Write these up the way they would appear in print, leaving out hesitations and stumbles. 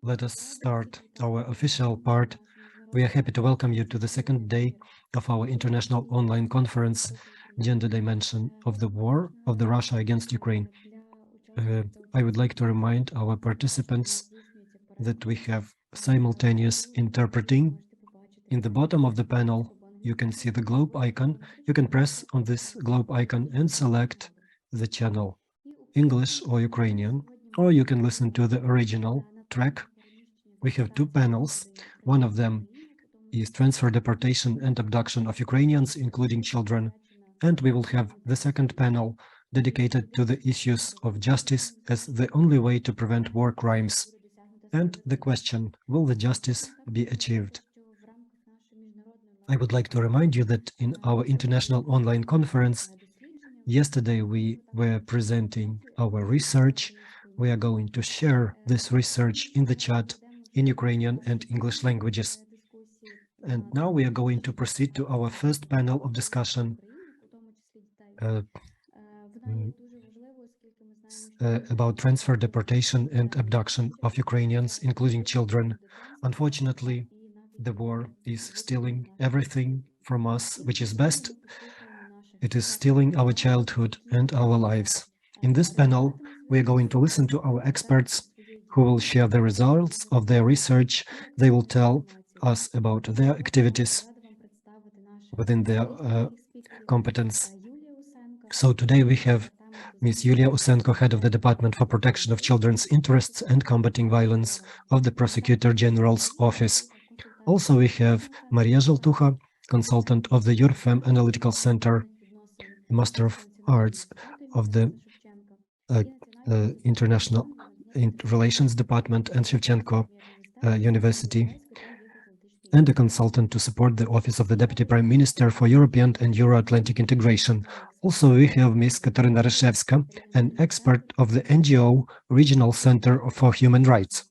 Let us start our official part. We are happy to welcome you to the second day of our international online conference, Gender Dimension of the War of the Russia against Ukraine. I would like to remind our participants that we have simultaneous interpreting. In the bottom of the panel, you can see the globe icon. You can press on this globe icon and select the channel, English or Ukrainian, or you can listen to the original track. We have two panels. One of them is transfer, deportation, and abduction of Ukrainians, including children. And we will have the second panel dedicated to the issues of justice as the only way to prevent war crimes. And the question, will the justice be achieved? I would like to remind you that in our international online conference, yesterday we were presenting our research. We are going to share this research in the chat in Ukrainian and English languages. And now we are going to proceed to our first panel of discussion about transfer, deportation, and abduction of Ukrainians, including children. Unfortunately, the war is stealing everything from us, which is best. It is stealing our childhood and our lives. In this panel, we are going to listen to our experts who will share the results of their research. They will tell us about their activities within their competence. So today we have Ms. Yulia Usenko, head of the Department for Protection of Children's Interests and Combating Violence of the Prosecutor General's Office. Also we have Maria Zheltucha, consultant of the Eurofem Analytical Center, Master of Arts of the International Relations Department and Shevchenko University, and a consultant to support the Office of the Deputy Prime Minister for European and Euro-Atlantic integration. Also, we have Ms. Katarina Reshevska, an expert of the NGO Regional Center for Human Rights.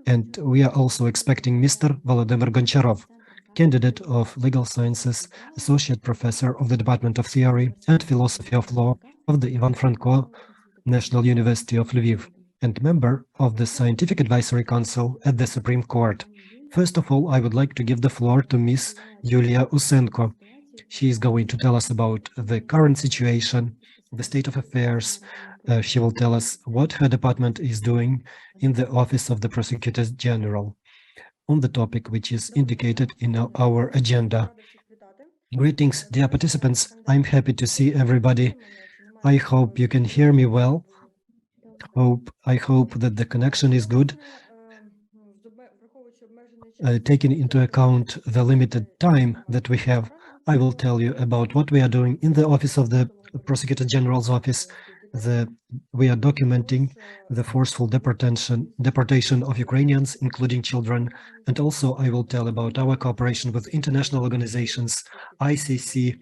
And we are also expecting Mr. Volodymyr Goncharov, candidate of Legal Sciences, Associate Professor of the Department of Theory and Philosophy of Law of the Ivan Franko National University of Lviv, and member of the Scientific Advisory Council at the Supreme Court. First of all, I would like to give the floor to Ms. Yulia Usenko. She is going to tell us about the current situation, the state of affairs. She will tell us what her department is doing in the Office of the Prosecutor General on the topic which is indicated in our agenda. Greetings, dear participants. I'm happy to see everybody. I hope you can hear me well. I hope that the connection is good. Taking into account the limited time that we have, I will tell you about what we are doing in the Office of the Prosecutor General's Office. We are documenting the forceful deportation of Ukrainians, including children, and also I will tell about our cooperation with international organizations, ICC,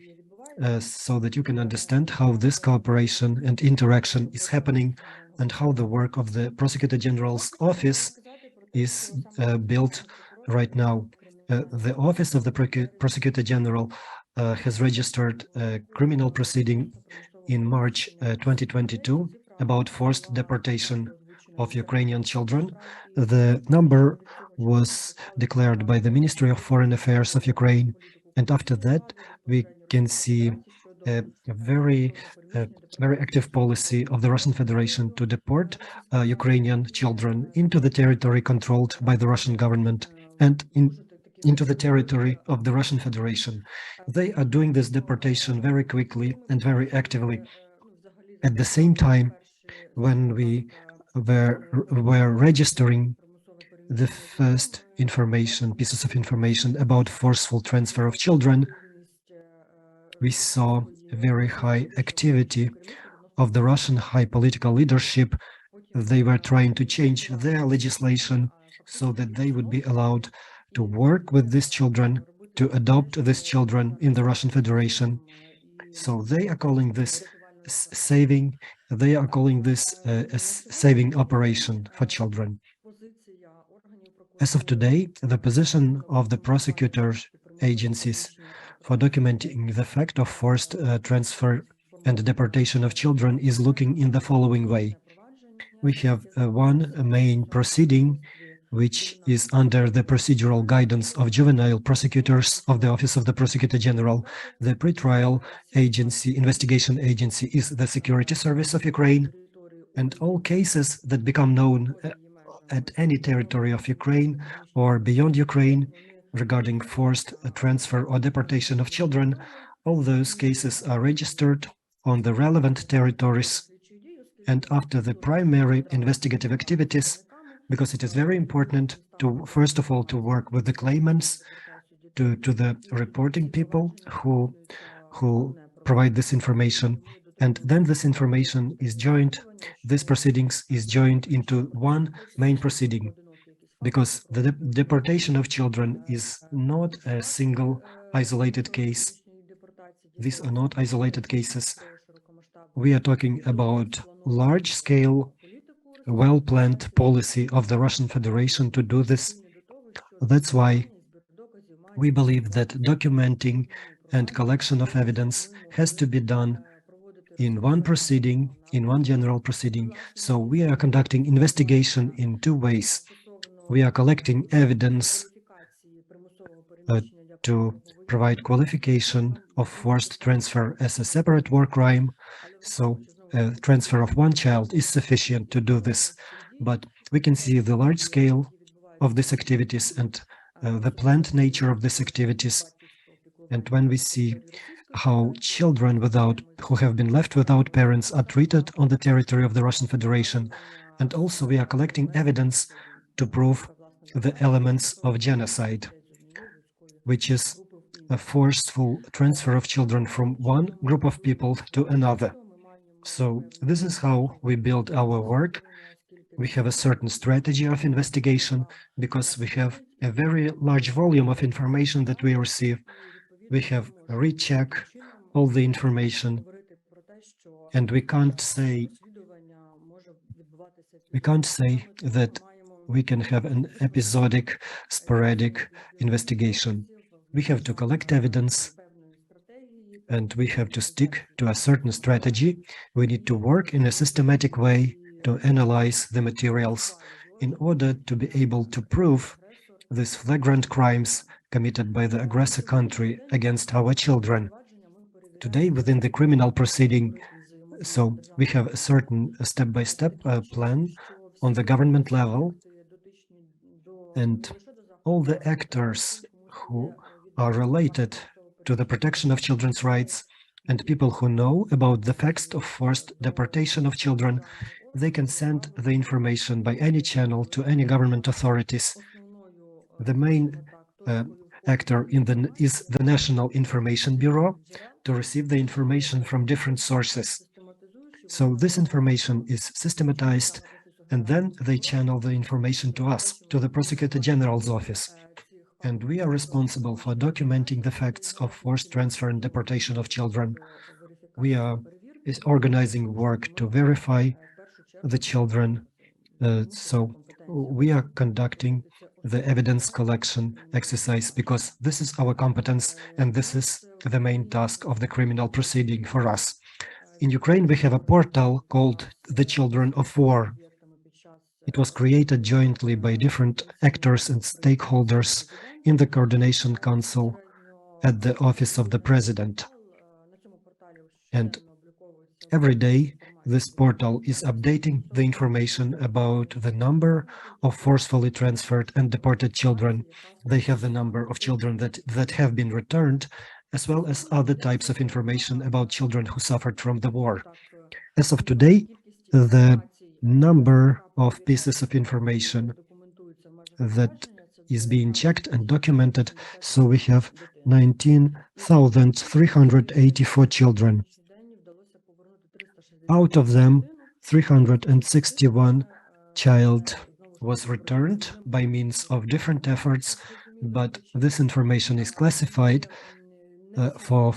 so that you can understand how this cooperation and interaction is happening and how the work of the Prosecutor General's Office is built right now. The Office of the Prosecutor General has registered a criminal proceeding in March 2022 about forced deportation of Ukrainian children. The number was declared by the Ministry of Foreign Affairs of Ukraine, and after that we can see a very active policy of the Russian Federation to deport Ukrainian children into the territory controlled by the Russian government and into the territory of the Russian Federation. They are doing this deportation very quickly and very actively. At the same time, when we were registering the first pieces of information about forceful transfer of children, we saw a very high activity of the Russian high political leadership. They were trying to change their legislation so that they would be allowed to work with these children, to adopt these children in the Russian Federation. So they are calling this saving, a saving operation for children. As of today, the position of the prosecutors agencies for documenting the fact of forced transfer and deportation of children is looking in the following way. We have one main proceeding which is under the procedural guidance of juvenile prosecutors of the Office of the Prosecutor General. The pretrial agency, investigation agency, is the Security Service of Ukraine, and all cases that become known at any territory of Ukraine or beyond Ukraine regarding forced transfer or deportation of children, all those cases are registered on the relevant territories. And after the primary investigative activities, because it is very important to, first of all, to work with the claimants, to the reporting people who provide this information, and then this information is joined, this proceedings is joined into one main proceeding, because the deportation of children is not a single isolated case. These are not isolated cases. We are talking about large-scale, well-planned policy of the Russian Federation to do this. That's why we believe that documenting and collection of evidence has to be done in one proceeding, in one general proceeding. So we are conducting investigation in two ways. We are collecting evidence to provide qualification of forced transfer as a separate war crime. So transfer of one child is sufficient to do this. But we can see the large scale of these activities and the planned nature of these activities. And when we see how children who have been left without parents are treated on the territory of the Russian Federation, and also we are collecting evidence to prove the elements of genocide, which is a forceful transfer of children from one group of people to another. So this is how we build our work. We have a certain strategy of investigation because we have a very large volume of information that we receive. We have recheck all the information, and we can't say that we can have an episodic, sporadic investigation. We have to collect evidence, and we have to stick to a certain strategy. We need to work in a systematic way to analyze the materials in order to be able to prove these flagrant crimes committed by the aggressor country against our children. Today, within the criminal proceeding, so we have a certain step-by-step plan on the government level, and all the actors who are related to the protection of children's rights and people who know about the facts of forced deportation of children, they can send the information by any channel to any government authorities. The main actor is the National Information Bureau to receive the information from different sources. So this information is systematized, and then they channel the information to us, to the Prosecutor General's office. And we are responsible for documenting the facts of forced transfer and deportation of children. We are organizing work to verify the children. So we are conducting the evidence collection exercise because this is our competence and this is the main task of the criminal proceeding for us. In Ukraine, we have a portal called the Children of War. It was created jointly by different actors and stakeholders in the Coordination Council at the Office of the President. And every day, this portal is updating the information about the number of forcefully transferred and deported children. They have the number of children that have been returned, as well as other types of information about children who suffered from the war. As of today, the number of pieces of information that is being checked and documented, so we have 19,384 children. Out of them, 361 child was returned by means of different efforts, but this information is classified for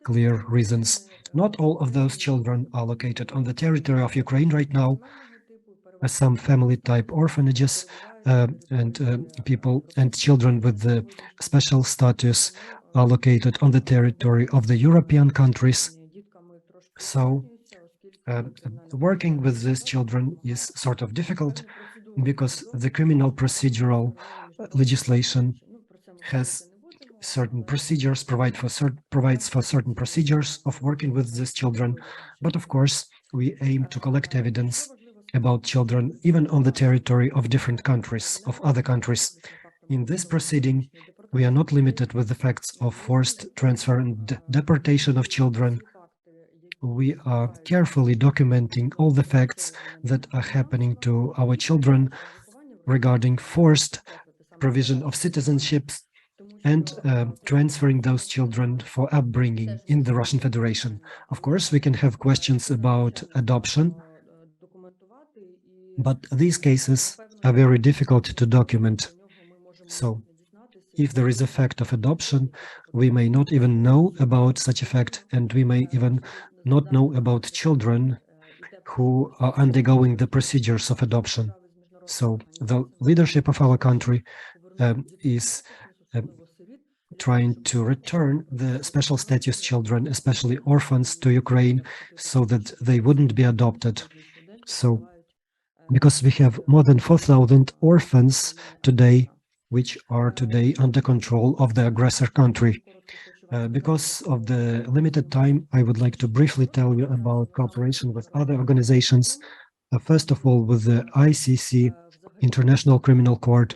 clear reasons. Not all of those children are located on the territory of Ukraine right now. Some family-type orphanages and people and children with the special status are located on the territory of the European countries. So working with these children is sort of difficult because the criminal procedural legislation has certain procedures, provides for certain procedures of working with these children. But of course, we aim to collect evidence about children even on the territory of different countries, of other countries. In this proceeding, we are not limited with the facts of forced transfer and deportation of children. We are carefully documenting all the facts that are happening to our children regarding forced provision of citizenships and transferring those children for upbringing in the Russian Federation. Of course, we can have questions about adoption, but these cases are very difficult to document. So, if there is a fact of adoption, we may not even know about such a fact, and we may even not know about children who are undergoing the procedures of adoption. So, the leadership of our country is trying to return the special status children, especially orphans, to Ukraine, so that they wouldn't be adopted. So, because we have more than 4,000 orphans today, which are today under control of the aggressor country. Because of the limited time, I would like to briefly tell you about cooperation with other organizations. First of all, with the ICC, International Criminal Court.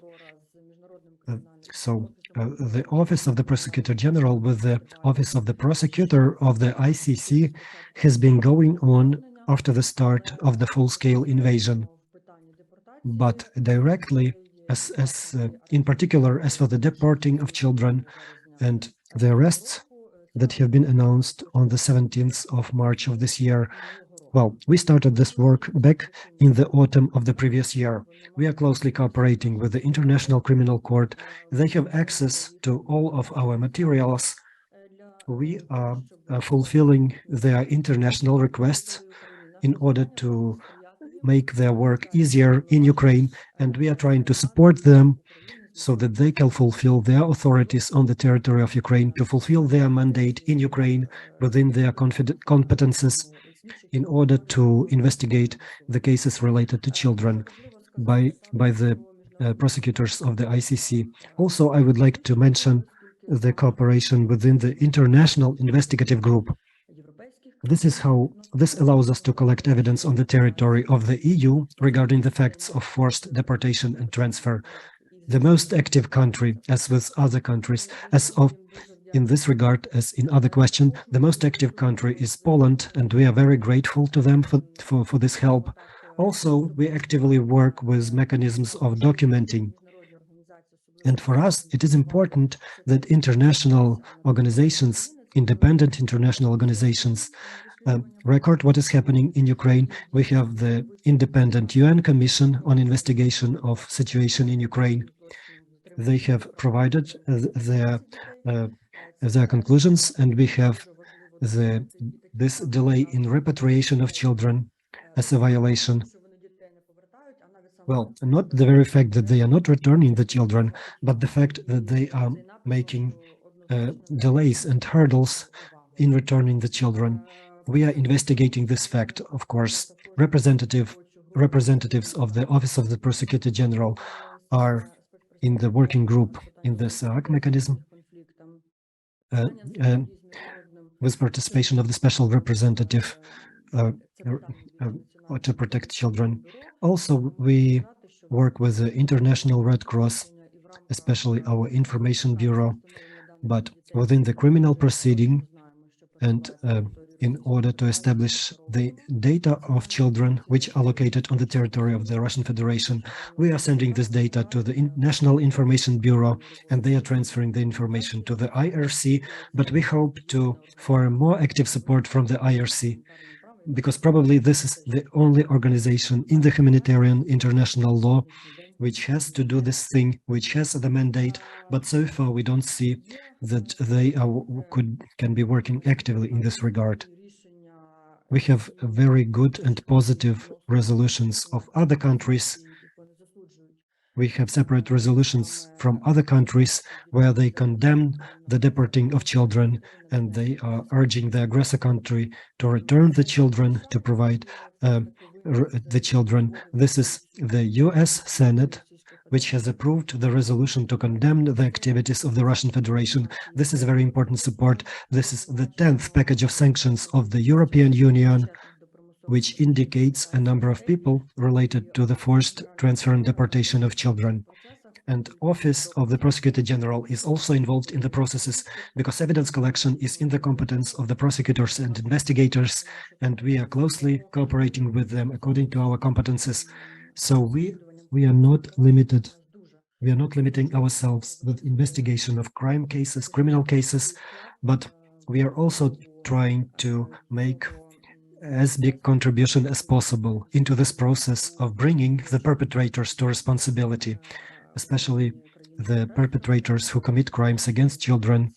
The Office of the Prosecutor General with the Office of the Prosecutor of the ICC has been going on after the start of the full-scale invasion. But directly, in particular, as for the deporting of children and the arrests that have been announced on the 17th of March of this year, well, we started this work back in the autumn of the previous year. We are closely cooperating with the International Criminal Court. They have access to all of our materials. We are fulfilling their international requests in order to make their work easier in Ukraine, and we are trying to support them so that they can fulfill their authorities on the territory of Ukraine, to fulfill their mandate in Ukraine within their competences, in order to investigate the cases related to children by the prosecutors of the ICC. Also, I would like to mention the cooperation within the International Investigative Group. This allows us to collect evidence on the territory of the EU regarding the facts of forced deportation and transfer. The most active country, as with other countries, in this regard, as in other question, the most active country is Poland, and we are very grateful to them for this help. Also, we actively work with mechanisms of documenting. And for us, it is important that international organizations, independent international organizations, record what is happening in Ukraine. We have the independent UN Commission on Investigation of Situation in Ukraine. They have provided their conclusions, and we have this delay in repatriation of children as a violation. Well, not the very fact that they are not returning the children, but the fact that they are making delays and hurdles in returning the children. We are investigating this fact, of course. Representatives of the Office of the Prosecutor General are in the working group in the SAAC mechanism, with participation of the special representative to protect children. Also, we work with the International Red Cross, especially our information bureau, but within the criminal proceeding and in order to establish the data of children which are located on the territory of the Russian Federation, we are sending this data to the National Information Bureau, and they are transferring the information to the IRC, but we hope for more active support from the IRC, because probably this is the only organization in the humanitarian international law which has to do this thing, which has the mandate, but so far we don't see that they can be working actively in this regard. We have very good and positive resolutions of other countries We have separate resolutions from other countries where they condemn the deporting of children, and they are urging the aggressor country to return the children, to provide the children. This is the US Senate, which has approved the resolution to condemn the activities of the Russian Federation. This is a very important support. This is the 10th package of sanctions of the European Union, which indicates a number of people related to the forced transfer and deportation of children. And Office of the Prosecutor General is also involved in the processes because evidence collection is in the competence of the prosecutors and investigators, and we are closely cooperating with them according to our competences. So we are not limited. We are not limiting ourselves with investigation of crime cases, criminal cases, but we are also trying to make as big contribution as possible into this process of bringing the perpetrators to responsibility, especially the perpetrators who commit crimes against children,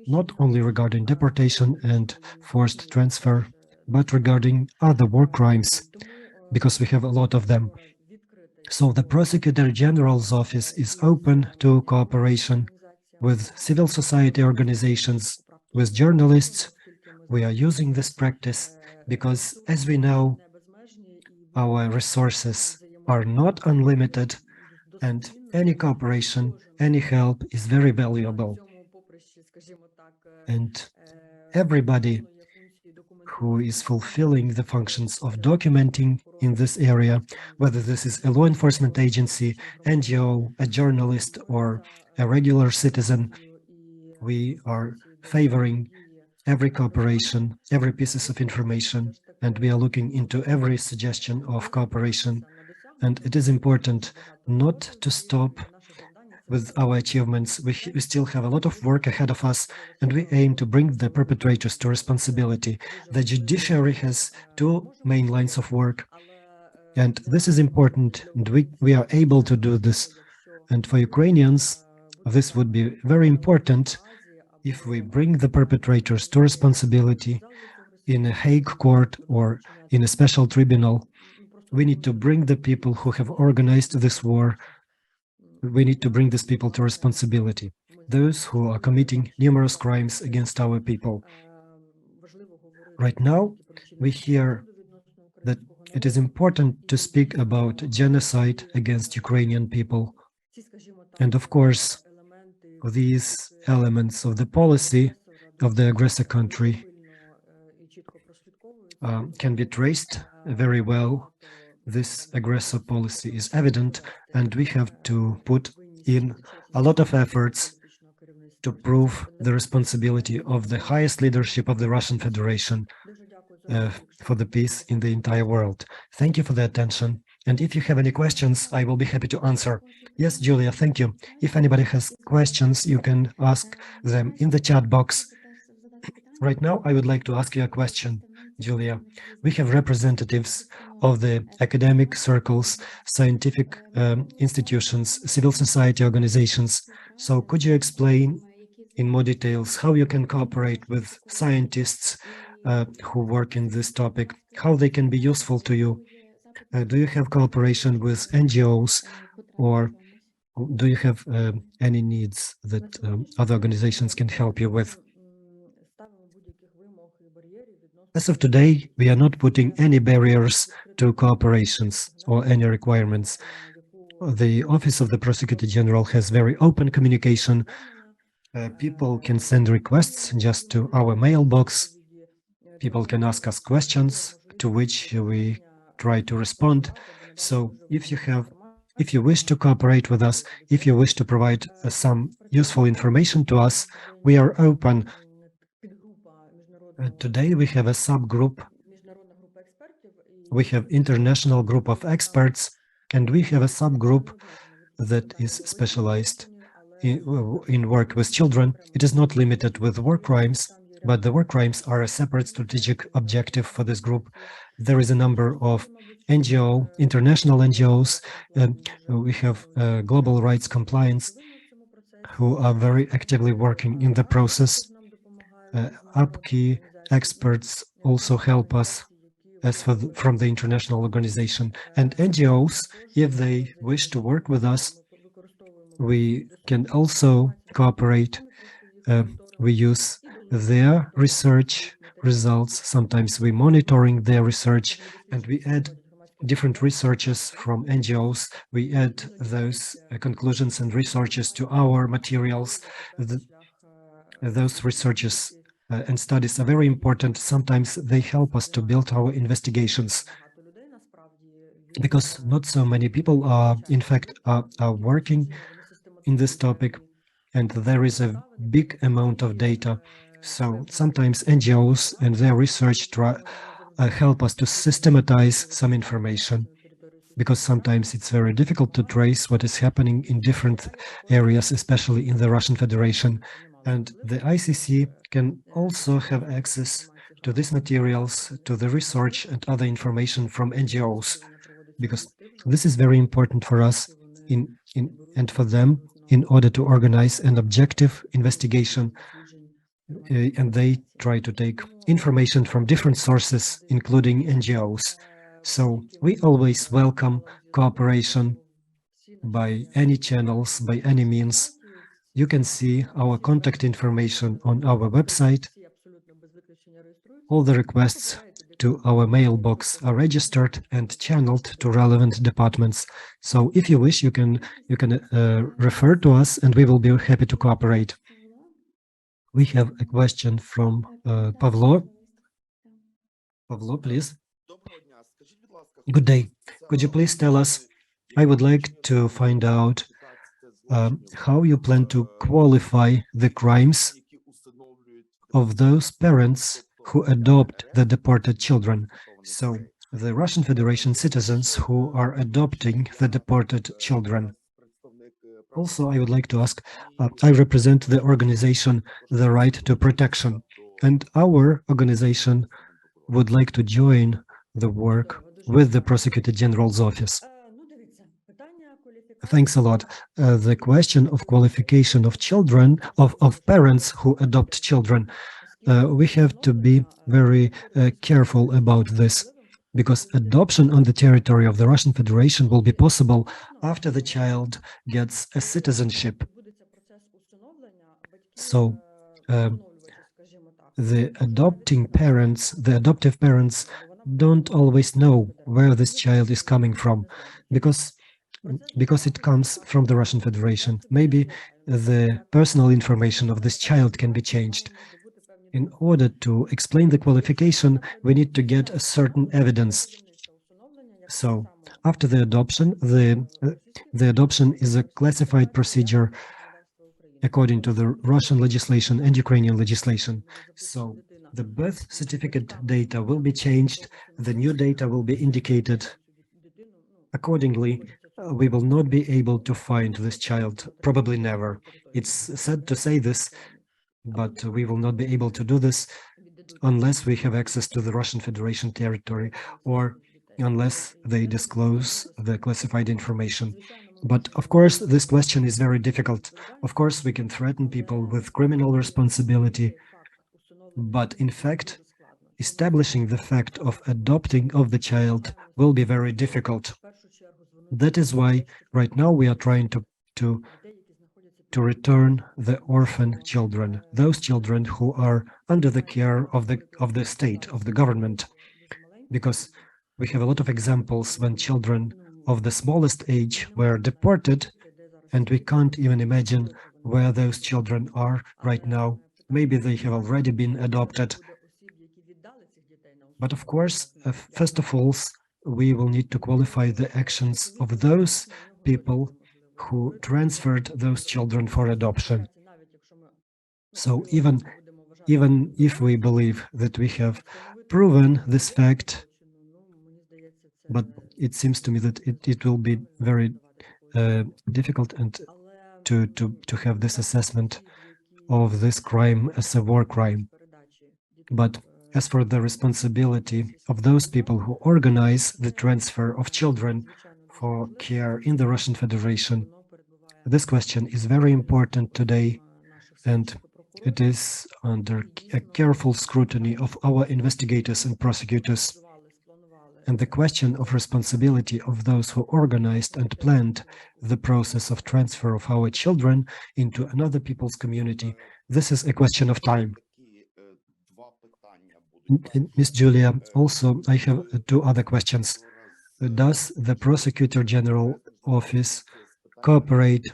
not only regarding deportation and forced transfer, but regarding other war crimes, because we have a lot of them. So the Prosecutor General's office is open to cooperation with civil society organizations, with journalists. We are using this practice because, as we know, our resources are not unlimited, and any cooperation, any help is very valuable. And everybody who is fulfilling the functions of documenting in this area, whether this is a law enforcement agency, NGO, a journalist, or a regular citizen, we are favoring every cooperation, every pieces of information, and we are looking into every suggestion of cooperation. And it is important not to stop with our achievements. We still have a lot of work ahead of us, and we aim to bring the perpetrators to responsibility. The judiciary has two main lines of work, and this is important, and we are able to do this. And for Ukrainians, this would be very important if we bring the perpetrators to responsibility in a Hague court or in a special tribunal. We need to bring the people who have organized this war. We need to bring these people to responsibility, those who are committing numerous crimes against our people. Right now, we hear that it is important to speak about genocide against Ukrainian people. And of course, these elements of the policy of the aggressor country can be traced very well. This aggressor policy is evident, and we have to put in a lot of efforts to prove the responsibility of the highest leadership of the Russian Federation for the peace in the entire world. Thank you for the attention. And if you have any questions, I will be happy to answer. Yes, Julia, thank you. If anybody has questions, you can ask them in the chat box. Right now, I would like to ask you a question, Julia. We have representatives of the academic circles, scientific institutions, civil society organizations. So could you explain in more details how you can cooperate with scientists who work in this topic, how they can be useful to you? Do you have cooperation with NGOs, or do you have any needs that other organizations can help you with? As of today, we are not putting any barriers to cooperations or any requirements. The Office of the Prosecutor General has very open communication. People can send requests just to our mailbox. People can ask us questions to which we try to respond. So if you wish to cooperate with us, if you wish to provide some useful information to us, we are open. Today we have a subgroup. We have international group of experts, and we have a subgroup that is specialized in work with children. It is not limited with war crimes, but the war crimes are a separate strategic objective for this group. There is a number of international NGOs, we have global rights compliance, who are very actively working in the process. UPKI experts also help us. as from the international organization. And NGOs, if they wish to work with us, we can also cooperate. We use their research results. Sometimes we monitoring their research, and we add different researches from NGOs. We add those conclusions and researches to our materials. Those researches and studies are very important. Sometimes they help us to build our investigations, because not so many people are, in fact, are working in this topic, and there is a big amount of data. So sometimes NGOs and their research help us to systematize some information, because sometimes it's very difficult to trace what is happening in different areas, especially in the Russian Federation. And the ICC can also have access to these materials, to the research and other information from NGOs, because this is very important for us and for them in order to organize an objective investigation. And they try to take information from different sources, including NGOs. So we always welcome cooperation by any channels, by any means. You can see our contact information on our website. All the requests to our mailbox are registered and channeled to relevant departments. So if you wish, you can refer to us, and we will be happy to cooperate. We have a question from Pavlo. Pavlo, please. Good day. Could you please tell us, I would like to find out how you plan to qualify the crimes of those parents who adopt the deported children. So the Russian Federation citizens who are adopting the deported children. Also, I would like to ask, I represent the organization The Right to Protection, and our organization would like to join the work with the Prosecutor General's office. Thanks a lot. The question of qualification of children, of parents who adopt children, we have to be very careful about this, because adoption on the territory of the Russian Federation will be possible after the child gets a citizenship. So the adoptive parents don't always know where this child is coming from, because it comes from the Russian Federation. Maybe the personal information of this child can be changed. In order to explain the qualification, we need to get a certain evidence. So after the adoption, the adoption is a classified procedure according to the Russian legislation and Ukrainian legislation. So the birth certificate data will be changed, the new data will be indicated. Accordingly, we will not be able to find this child, probably never. It's sad to say this, but we will not be able to do this unless we have access to the Russian Federation territory, or unless they disclose the classified information. But of course, this question is very difficult. Of course, we can threaten people with criminal responsibility, but in fact, establishing the fact of adopting of the child will be very difficult. That is why right now we are trying to return the orphan children, those children who are under the care of the state, of the government, because we have a lot of examples when children of the smallest age were deported, and we can't even imagine where those children are right now. Maybe they have already been adopted. But of course, first of all, we will need to qualify the actions of those people who transferred those children for adoption. So even if we believe that we have proven this fact, but it seems to me that it will be very difficult and to have this assessment of this crime as a war crime. But as for the responsibility of those people who organize the transfer of children for care in the Russian Federation, this question is very important today, and it is under a careful scrutiny of our investigators and prosecutors. and the question of responsibility of those who organized and planned the process of transfer of our children into another people's community, this is a question of time. Ms. Julia, also, I have two other questions. Does the Prosecutor General Office cooperate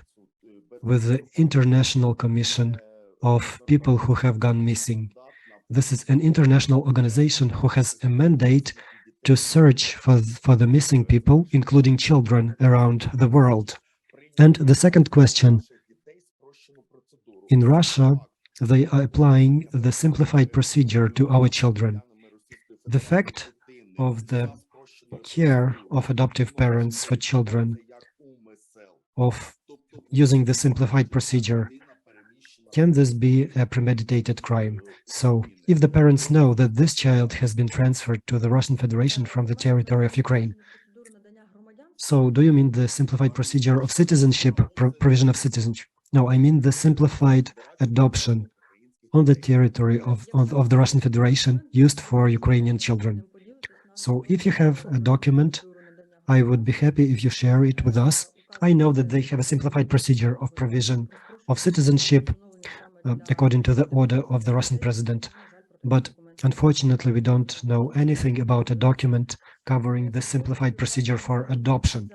with the International Commission of People Who Have Gone Missing? This is an international organization who has a mandate to search for the missing people, including children, around the world. And the second question, in Russia, they are applying the simplified procedure to our children. The fact of the care of adoptive parents for children, of using the simplified procedure, can this be a premeditated crime? So, if the parents know that this child has been transferred to the Russian Federation from the territory of Ukraine, so do you mean the simplified procedure of citizenship, provision of citizenship? No, I mean the simplified adoption on the territory of the Russian Federation used for Ukrainian children. So if you have a document, I would be happy if you share it with us. I know that they have a simplified procedure of provision of citizenship according to the order of the Russian president, but unfortunately we don't know anything about a document covering the simplified procedure for adoption.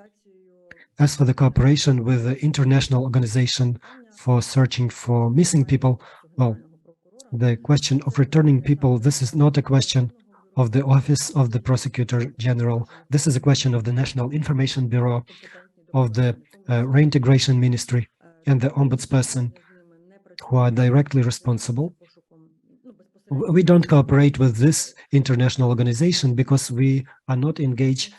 As for the cooperation with the International Organization for Searching for Missing People, well, the question of returning people, this is not a question of the Office of the Prosecutor General. This is a question of the National Information Bureau, of the Reintegration Ministry, and the Ombudsperson, who are directly responsible. We don't cooperate with this international organization because we are not engaged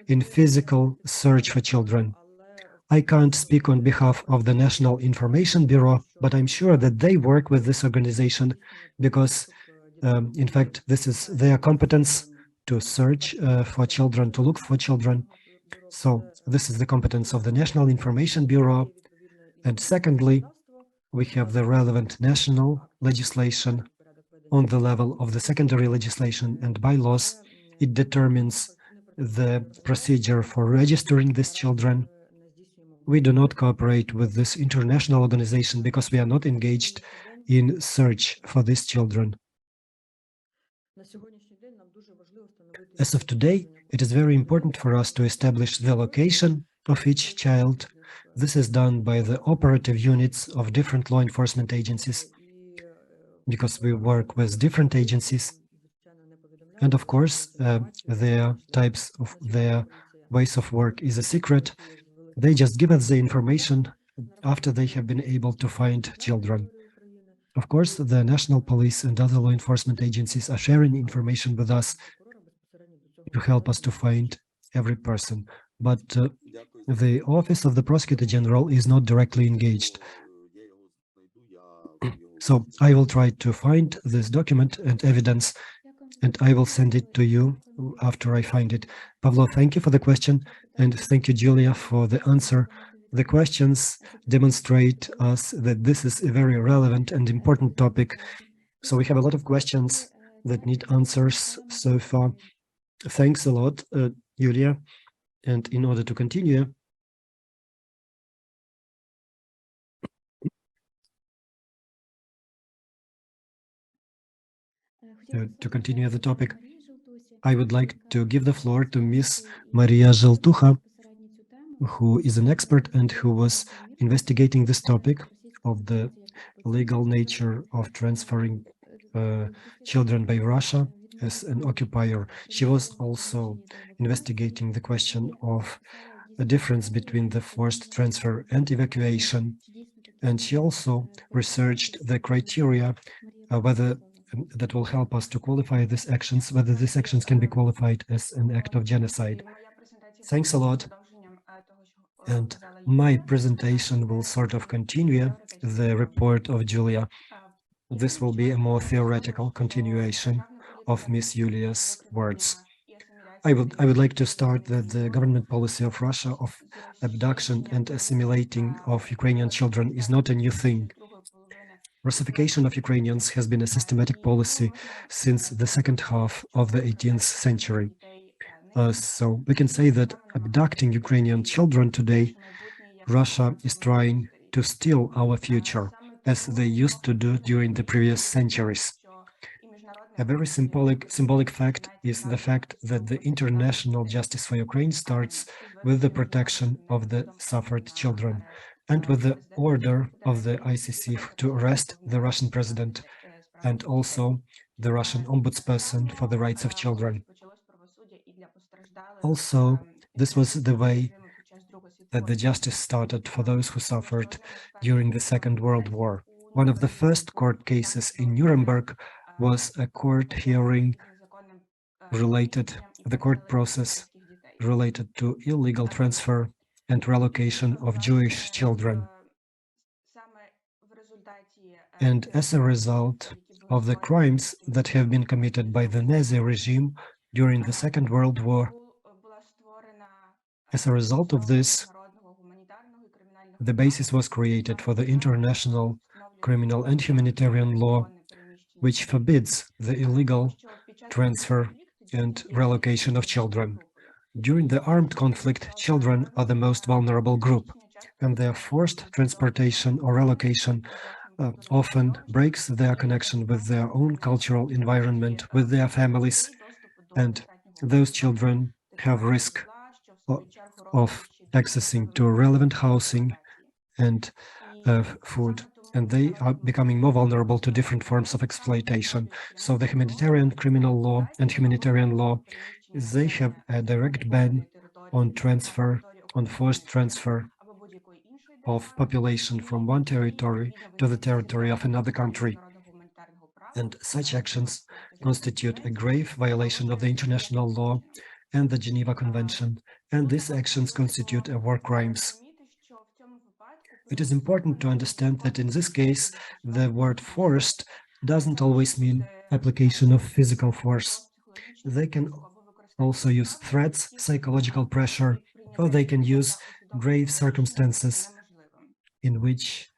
in physical search for children. I can't speak on behalf of the National Information Bureau, but I'm sure that they work with this organization because, in fact, this is their competence to search for children, to look for children. So this is the competence of the National Information Bureau. And secondly, we have the relevant national legislation on the level of the secondary legislation and bylaws. It determines the procedure for registering these children. We do not cooperate with this international organization because we are not engaged in search for these children. As of today, it is very important for us to establish the location of each child. This is done by the operative units of different law enforcement agencies, because we work with different agencies. And of course, their ways of work is a secret. They just give us the information after they have been able to find children. Of course, the national police and other law enforcement agencies are sharing information with us to help us to find every person. But the Office of the Prosecutor General is not directly engaged. So I will try to find this document and evidence, and I will send it to you after I find it. Pavlo, thank you for the question, and thank you, Julia, for the answer. The questions demonstrate us that this is a very relevant and important topic. So we have a lot of questions that need answers so far. Thanks a lot, Julia. And in order to continue, the topic, I would like to give the floor to Ms. Maria Zheltucha, who is an expert and who was investigating this topic of the legal nature of transferring children by Russia as an occupier. She was also investigating the question of the difference between the forced transfer and evacuation, and she also researched the criteria whether that will help us to qualify these actions, whether these actions can be qualified as an act of genocide. Thanks a lot. And my presentation will sort of continue the report of Julia. This will be a more theoretical continuation of Ms. Julia's words. I would like to start that the government policy of Russia of abduction and assimilating of Ukrainian children is not a new thing. Russification of Ukrainians has been a systematic policy since the second half of the 18th century. So we can say that abducting Ukrainian children today, Russia is trying to steal our future, as they used to do during the previous centuries. A very symbolic fact is the fact that the international justice for Ukraine starts with the protection of the suffered children and with the order of the ICC to arrest the Russian president and also the Russian ombudsperson for the rights of children. Also, this was the way that the justice started for those who suffered during the Second World War. One of the first court cases in Nuremberg was a court hearing the court process related to illegal transfer and relocation of Jewish children. And as a result of the crimes that have been committed by the Nazi regime during the Second World War, as a result of this, the basis was created for the international criminal and humanitarian law, which forbids the illegal transfer and relocation of children. During the armed conflict, children are the most vulnerable group, and their forced transportation or relocation often breaks their connection with their own cultural environment, with their families, and those children have risk of accessing to relevant housing and food, and they are becoming more vulnerable to different forms of exploitation. So the humanitarian criminal law and humanitarian law, they have a direct ban on transfer, on forced transfer of population from one territory to the territory of another country. And such actions constitute a grave violation of the international law and the Geneva Convention, and these actions constitute war crimes. It is important to understand that in this case, the word forced doesn't always mean application of physical force. They can also use threats, psychological pressure, or they can use grave circumstances in which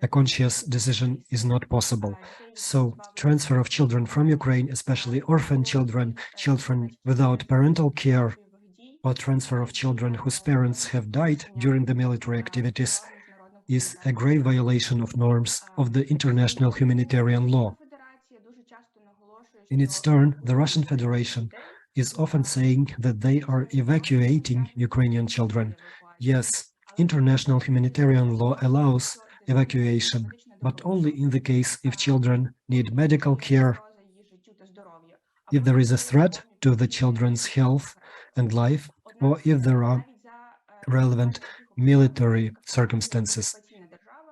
a conscious decision is not possible. So transfer of children from Ukraine, especially orphan children, children without parental care, or transfer of children whose parents have died during the military activities is a grave violation of norms of the international humanitarian law. In its turn, the Russian Federation is often saying that they are evacuating Ukrainian children. Yes, international humanitarian law allows evacuation, but only in the case if children need medical care, if there is a threat to the children's health and life, or if there are relevant military circumstances.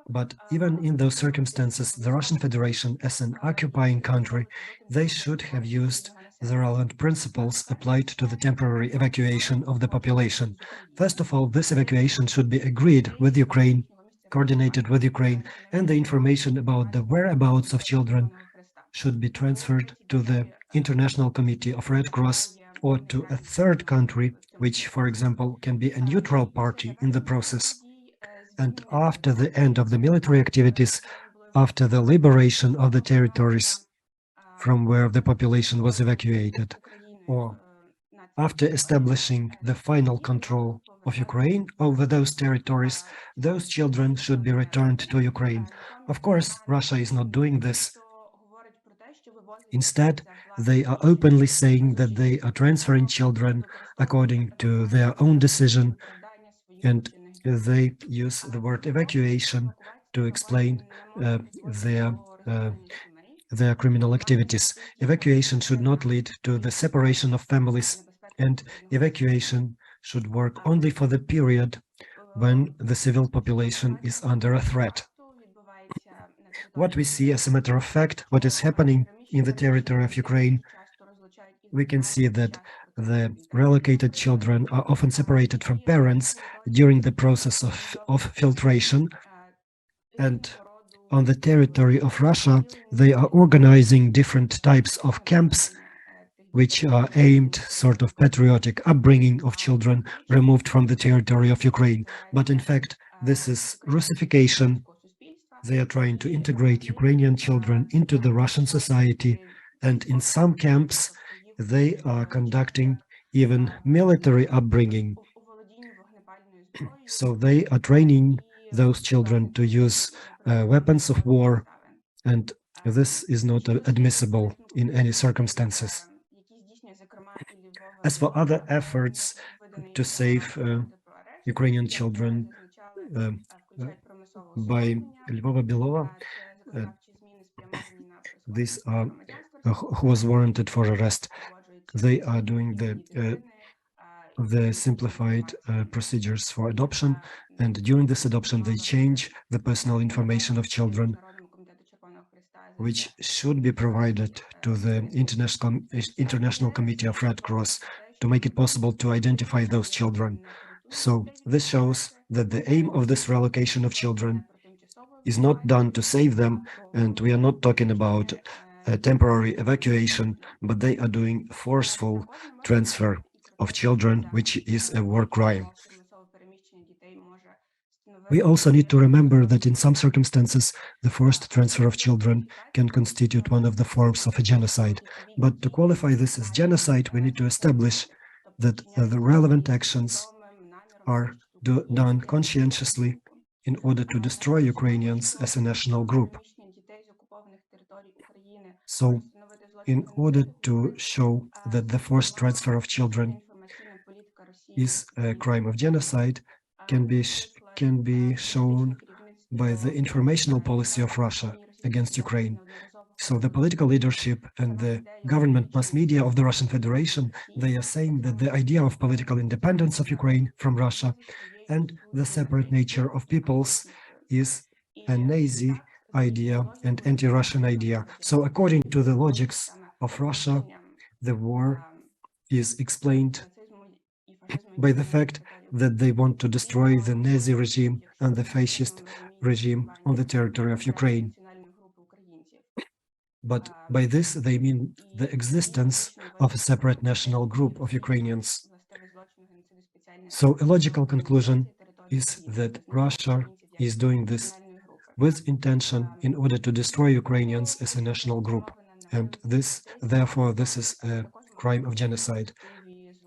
But even in those circumstances, the Russian Federation, as an occupying country, they should have used the relevant principles applied to the temporary evacuation of the population. First of all, this evacuation should be agreed with Ukraine, coordinated with Ukraine, and the information about the whereabouts of children should be transferred to the International Committee of Red Cross or to a third country, which, for example, can be a neutral party in the process. And after the end of the military activities, after the liberation of the territories from where the population was evacuated, or after establishing the final control of Ukraine over those territories, those children should be returned to Ukraine. Of course, Russia is not doing this. Instead, they are openly saying that they are transferring children according to their own decision, and they use the word evacuation to explain their criminal activities. Evacuation should not lead to the separation of families, and evacuation should work only for the period when the civil population is under a threat. What we see, as a matter of fact, what is happening in the territory of Ukraine, we can see that the relocated children are often separated from parents during the process of filtration, and on the territory of Russia, they are organizing different types of camps which are aimed sort of patriotic upbringing of children removed from the territory of Ukraine. But in fact, this is Russification. They are trying to integrate Ukrainian children into the Russian society And in some camps, they are conducting even military upbringing. So they are training those children to use weapons of war, and this is not admissible in any circumstances. As for other efforts to save Ukrainian children by Lvova Belova, these are who was warranted for arrest. They are doing the simplified procedures for adoption, and during this adoption they change the personal information of children, which should be provided to the International Committee of Red Cross to make it possible to identify those children. So this shows that the aim of this relocation of children is not done to save them, and we are not talking about a temporary evacuation, but they are doing forceful transfer of children, which is a war crime. We also need to remember that in some circumstances, the forced transfer of children can constitute one of the forms of a genocide. But to qualify this as genocide, we need to establish that the relevant actions are done conscientiously in order to destroy Ukrainians as a national group. So, in order to show that the forced transfer of children is a crime of genocide, can be shown by the informational policy of Russia against Ukraine. So the political leadership and the government mass media of the Russian Federation, they are saying that the idea of political independence of Ukraine from Russia and the separate nature of peoples is a Nazi idea and anti-Russian idea. So according to the logics of Russia, the war is explained by the fact that they want to destroy the Nazi regime and the fascist regime on the territory of Ukraine. But by this, they mean the existence of a separate national group of Ukrainians. So a logical conclusion is that Russia is doing this with intention in order to destroy Ukrainians as a national group. And therefore, this is a crime of genocide.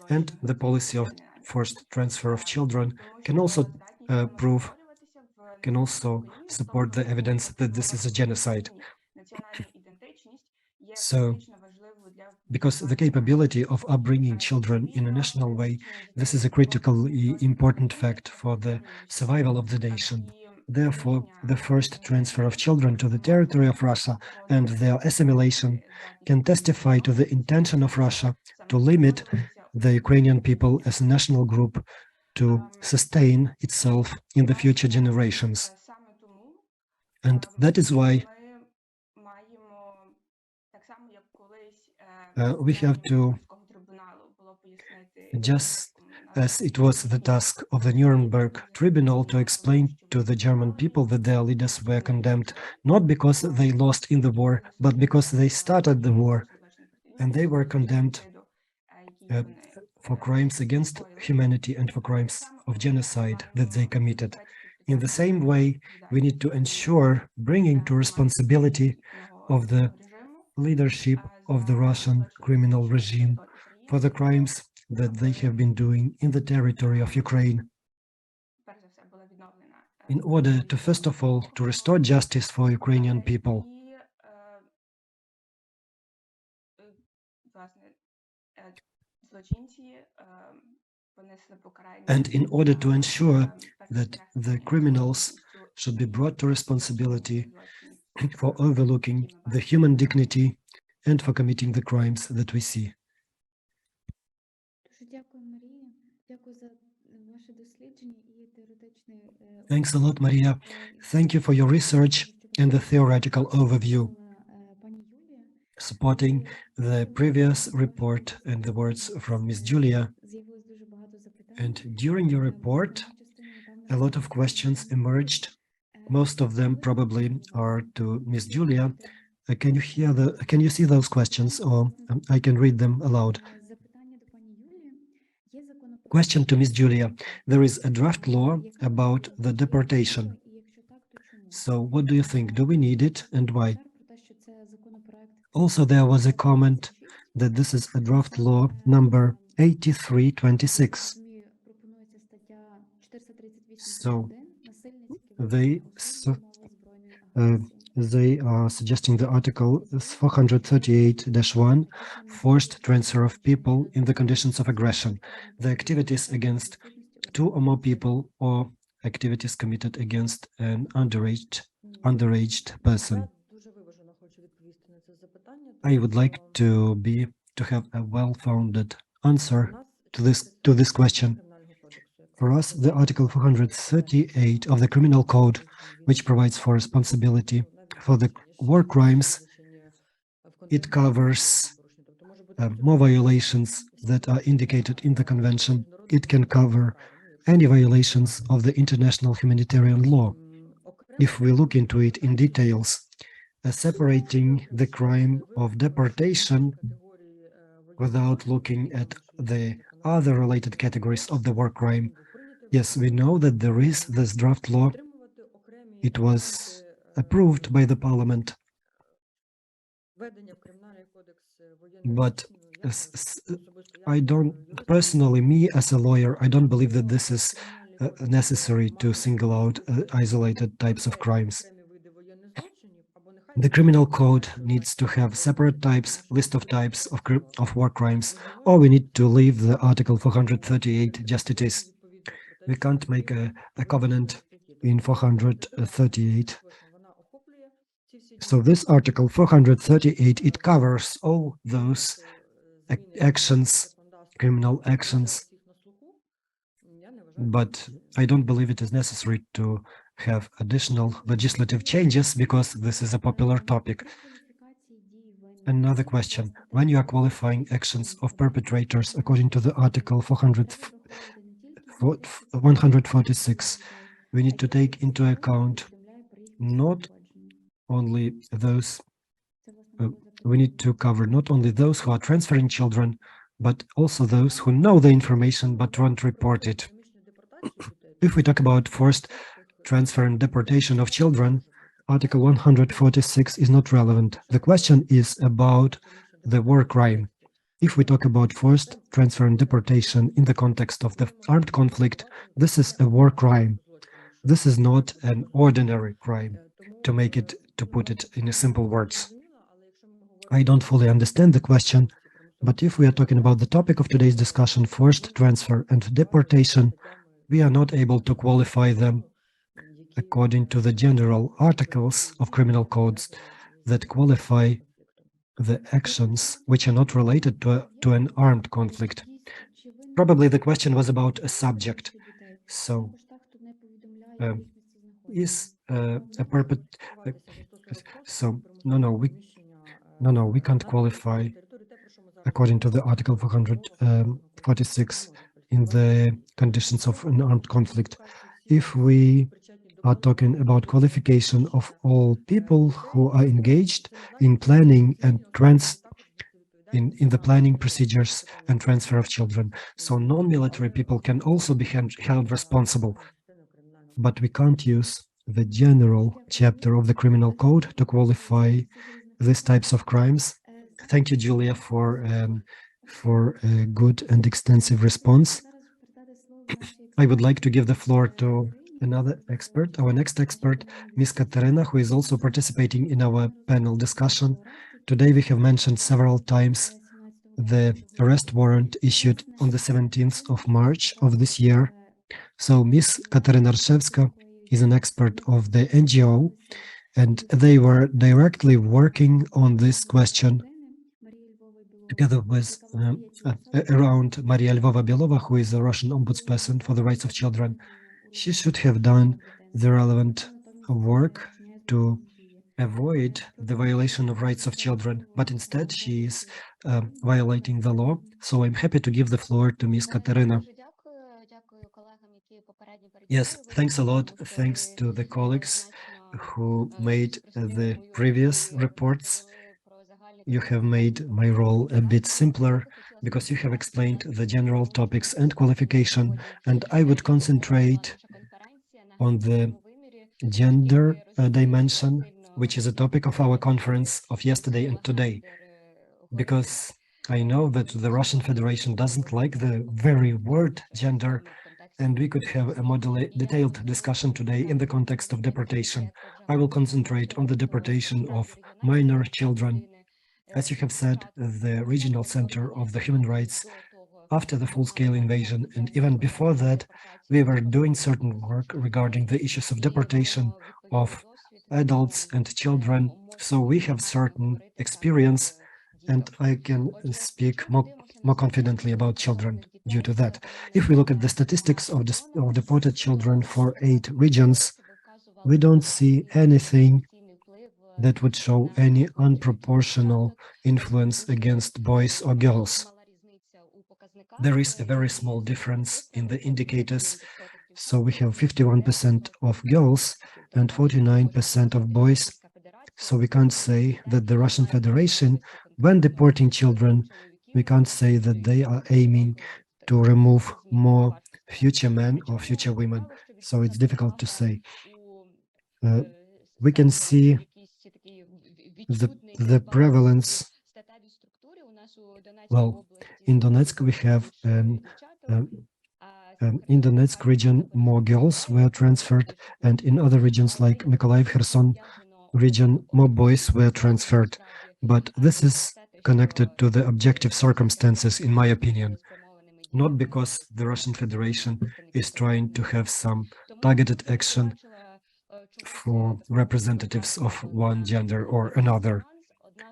And the policy of forced transfer of children can also support the evidence that this is a genocide. So, because the capability of upbringing children in a national way, this is a critically important fact for the survival of the nation. Therefore, the first transfer of children to the territory of Russia and their assimilation can testify to the intention of Russia to limit the Ukrainian people as a national group to sustain itself in the future generations. And that is why we have to, just as it was the task of the Nuremberg Tribunal to explain to the German people that their leaders were condemned not because they lost in the war, but because they started the war, and they were condemned for crimes against humanity and for crimes of genocide that they committed. In the same way, we need to ensure bringing to responsibility of the leadership of the Russian criminal regime for the crimes that they have been doing in the territory of Ukraine, in order to, first of all, to restore justice for Ukrainian people. And in order to ensure that the criminals should be brought to responsibility for overlooking the human dignity and for committing the crimes that we see. Thanks a lot, Maria. Thank you for your research and the theoretical overview, supporting the previous report and the words from Ms. Julia. And during your report, a lot of questions emerged. Most of them probably are to Ms. Julia. Can you see those questions, or I can read them aloud? Question to Ms. Julia. There is a draft law about the deportation. So what do you think? Do we need it, and why? Also, there was a comment that this is a draft law number 8326. So they they are suggesting the article 438-1, forced transfer of people in the conditions of aggression, the activities against two or more people or activities committed against an underaged person. I would like to have a well-founded answer to this question. For us, the Article 438 of the Criminal Code, which provides for responsibility for the war crimes, it covers more violations that are indicated in the Convention. It can cover any violations of the international humanitarian law. If we look into it in details, separating the crime of deportation without looking at the other related categories of the war crime. Yes, we know that there is this draft law. It was approved by the parliament. But I don't, personally, me as a lawyer, I don't believe that this is necessary to single out isolated types of crimes. The criminal code needs to have separate types, list of types of war crimes, or we need to leave the Article 438 just it is. We can't make a covenant in 438. So this Article 438, it covers all those actions, criminal actions, but I don't believe it is necessary to have additional legislative changes because this is a popular topic. Another question, when you are qualifying actions of perpetrators according to the Article 146, we need to take into account not only those, we need to cover not only those who are transferring children, but also those who know the information but won't report it. If we talk about forced transfer and deportation of children, Article 146 is not relevant. The question is about the war crime. If we talk about forced transfer and deportation in the context of the armed conflict, this is a war crime. This is not an ordinary crime, to put it in simple words. I don't fully understand the question, but if we are talking about the topic of today's discussion, forced transfer and deportation, we are not able to qualify them according to the general articles of criminal codes that qualify the actions which are not related to an armed conflict. Probably the question was about a subject. So, is a perpet? So no, we can't qualify according to the Article 446 in the conditions of an armed conflict. If we are talking about qualification of all people who are engaged in planning and in the planning procedures and transfer of children. So non-military people can also be held responsible, but we can't use the general chapter of the criminal code to qualify these types of crimes. Thank you, Julia, for a good and extensive response. I would like to give the floor to another expert, our next expert, Ms. Katerina, who is also participating in our panel discussion. Today we have mentioned several times the arrest warrant issued on the 17th of March of this year. So Ms. Katerina Rszewska is an expert of the NGO, and they were directly working on this question together with around Maria Lvova Belova, who is a Russian ombudsperson for the rights of children. She should have done the relevant work to avoid the violation of rights of children, but instead she is violating the law. So I'm happy to give the floor to Ms. Katerina. Yes, thanks a lot. Thanks to the colleagues who made the previous reports. You have made my role a bit simpler because you have explained the general topics and qualification, and I would concentrate on the gender dimension, which is a topic of our conference of yesterday and today, because I know that the Russian Federation doesn't like the very word gender, and we could have a more detailed discussion today in the context of deportation. I will concentrate on the deportation of minor children. As you have said, the regional center of the human rights after the full-scale invasion, and even before that, we were doing certain work regarding the issues of deportation of adults and children. So we have certain experience, and I can speak more confidently about children due to that. If we look at the statistics of deported children for 8 regions, we don't see anything that would show any unproportional influence against boys or girls. There is a very small difference in the indicators. So we have 51% of girls and 49% of boys. So we can't say that the Russian Federation, when deporting children, we can't say that they are aiming to remove more future men or future women. So it's difficult to say. We can see the prevalence. Well, in Donetsk we have in Donetsk region more girls were transferred, and in other regions like Mykolaiv, Kherson region more boys were transferred. But this is connected to the objective circumstances, in my opinion, not because the Russian Federation is trying to have some targeted action for representatives of one gender or another.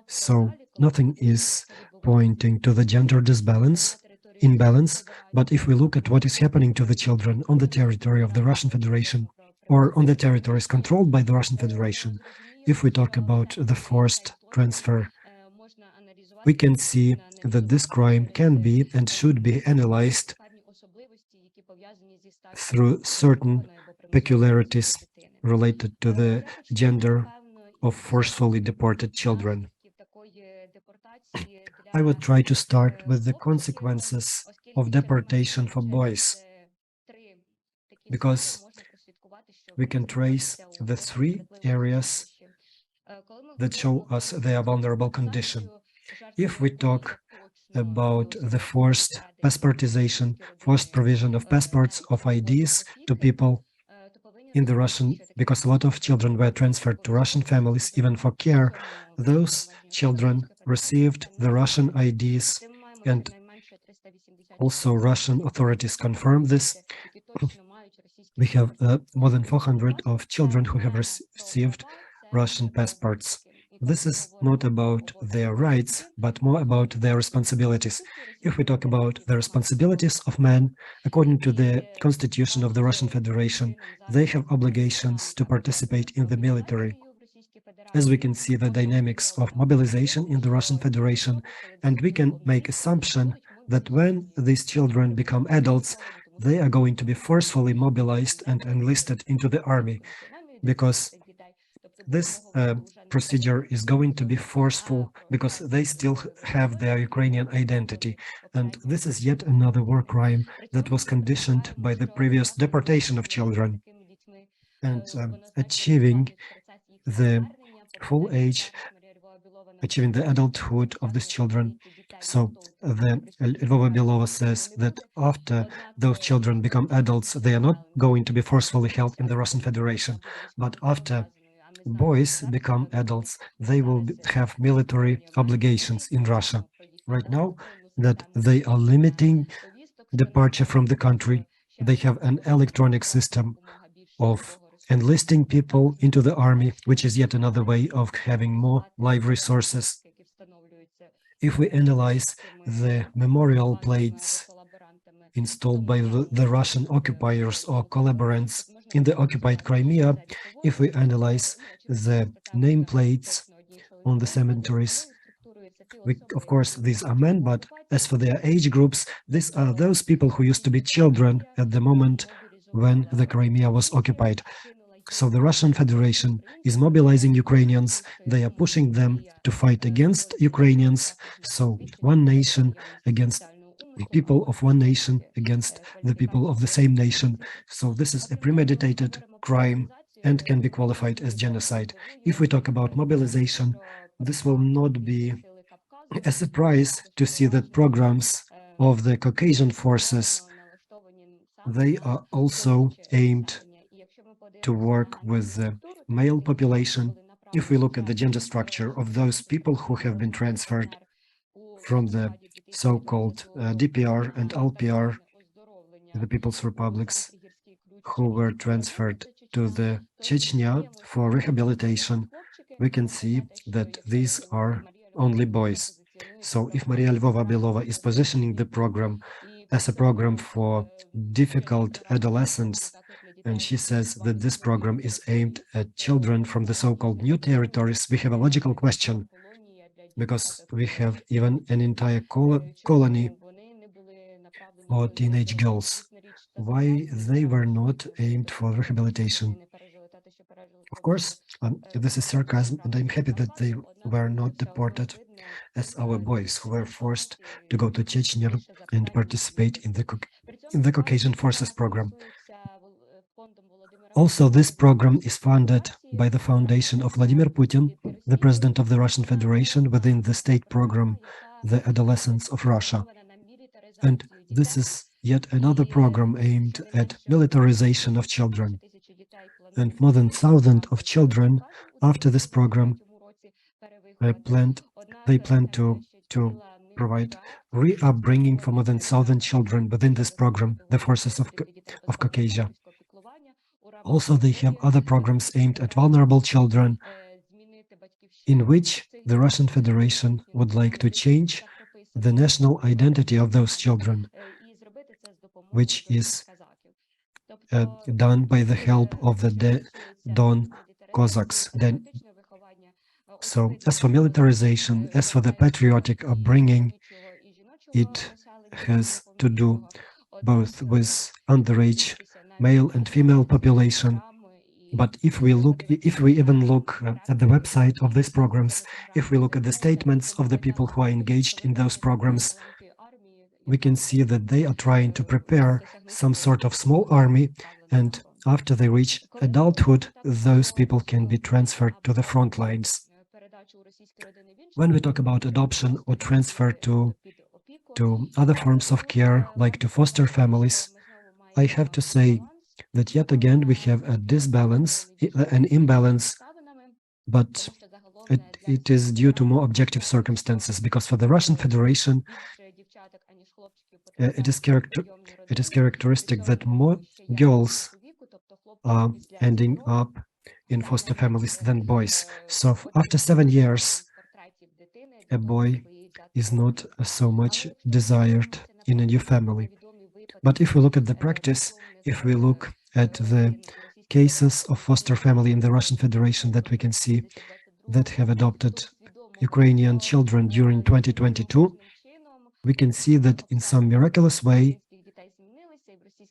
So nothing is pointing to the gender imbalance, but if we look at what is happening to the children on the territory of the Russian Federation or on the territories controlled by the Russian Federation, if we talk about the forced transfer, we can see that this crime can be and should be analyzed through certain peculiarities related to the gender of forcefully deported children. I would try to start with the consequences of deportation for boys, because we can trace the 3 areas that show us their vulnerable condition. If we talk about the forced passportization, forced provision of passports, of IDs to people in the Russian, because a lot of children were transferred to Russian families, even for care, those children received the Russian IDs, and also Russian authorities confirm this. We have more than 400 of children who have received Russian passports. This is not about their rights, but more about their responsibilities. If we talk about the responsibilities of men, according to the constitution of the Russian Federation, they have obligations to participate in the military. As we can see the dynamics of mobilization in the Russian Federation, and we can make assumption that when these children become adults, they are going to be forcefully mobilized and enlisted into the army, because this procedure is going to be forceful because they still have their Ukrainian identity. And this is yet another war crime that was conditioned by the previous deportation of children. And achieving the full age, achieving the adulthood of these children. So the Lvova-Belova says that after those children become adults, they are not going to be forcefully held in the Russian Federation, but after boys become adults, they will have military obligations in Russia. Right now, that they are limiting departure from the country, they have an electronic system of enlisting people into the army, which is yet another way of having more live resources. If we analyze the memorial plates installed by the Russian occupiers or collaborants in the occupied Crimea, if we analyze the nameplates on the cemeteries, of course, these are men, but as for their age groups, these are those people who used to be children at the moment when the Crimea was occupied. So the Russian Federation is mobilizing Ukrainians, they are pushing them to fight against Ukrainians, so one nation against people of one nation against the people of the same nation. So this is a premeditated crime, and can be qualified as genocide. If we talk about mobilization, this will not be a surprise to see that programs of the Caucasian forces, they are also aimed to work with the male population. If we look at the gender structure of those people who have been transferred from the so-called DPR and LPR, the People's Republics, who were transferred to the Chechnya for rehabilitation, we can see that these are only boys. So if Maria Lvova Belova is positioning the program as a program for difficult adolescents, and she says that this program is aimed at children from the so-called new territories, we have a logical question, because we have even an entire colony for teenage girls. Why they were not aimed for rehabilitation? Of course, this is sarcasm, and I'm happy that they were not deported as our boys who were forced to go to Chechnya and participate in the Caucasian Forces program. Also, this program is funded by the foundation of Vladimir Putin, the president of the Russian Federation, within the state program, The Adolescents of Russia. And this is yet another program aimed at militarization of children. And more than 1,000 of children after this program they plan to provide re-upbringing for more than 1,000 children within this program, the Forces of Caucasia. Also, they have other programs aimed at vulnerable children, in which the Russian Federation would like to change the national identity of those children, which is done by the help of the Don Cossacks. So, as for militarization, as for the patriotic upbringing, it has to do both with underage male and female population. But if we even look at the website of these programs, if we look at the statements of the people who are engaged in those programs, we can see that they are trying to prepare some sort of small army, and after they reach adulthood, those people can be transferred to the front lines. When we talk about adoption or transfer to other forms of care, like to foster families, I have to say that yet again we have a disbalance, an imbalance, but it is due to more objective circumstances, because for the Russian Federation, it is characteristic that more girls are ending up in foster families than boys. So after 7 years, a boy is not so much desired in a new family. But if we look at the practice, if we look at the cases of foster family in the Russian Federation that we can see that have adopted Ukrainian children during 2022, we can see that in some miraculous way,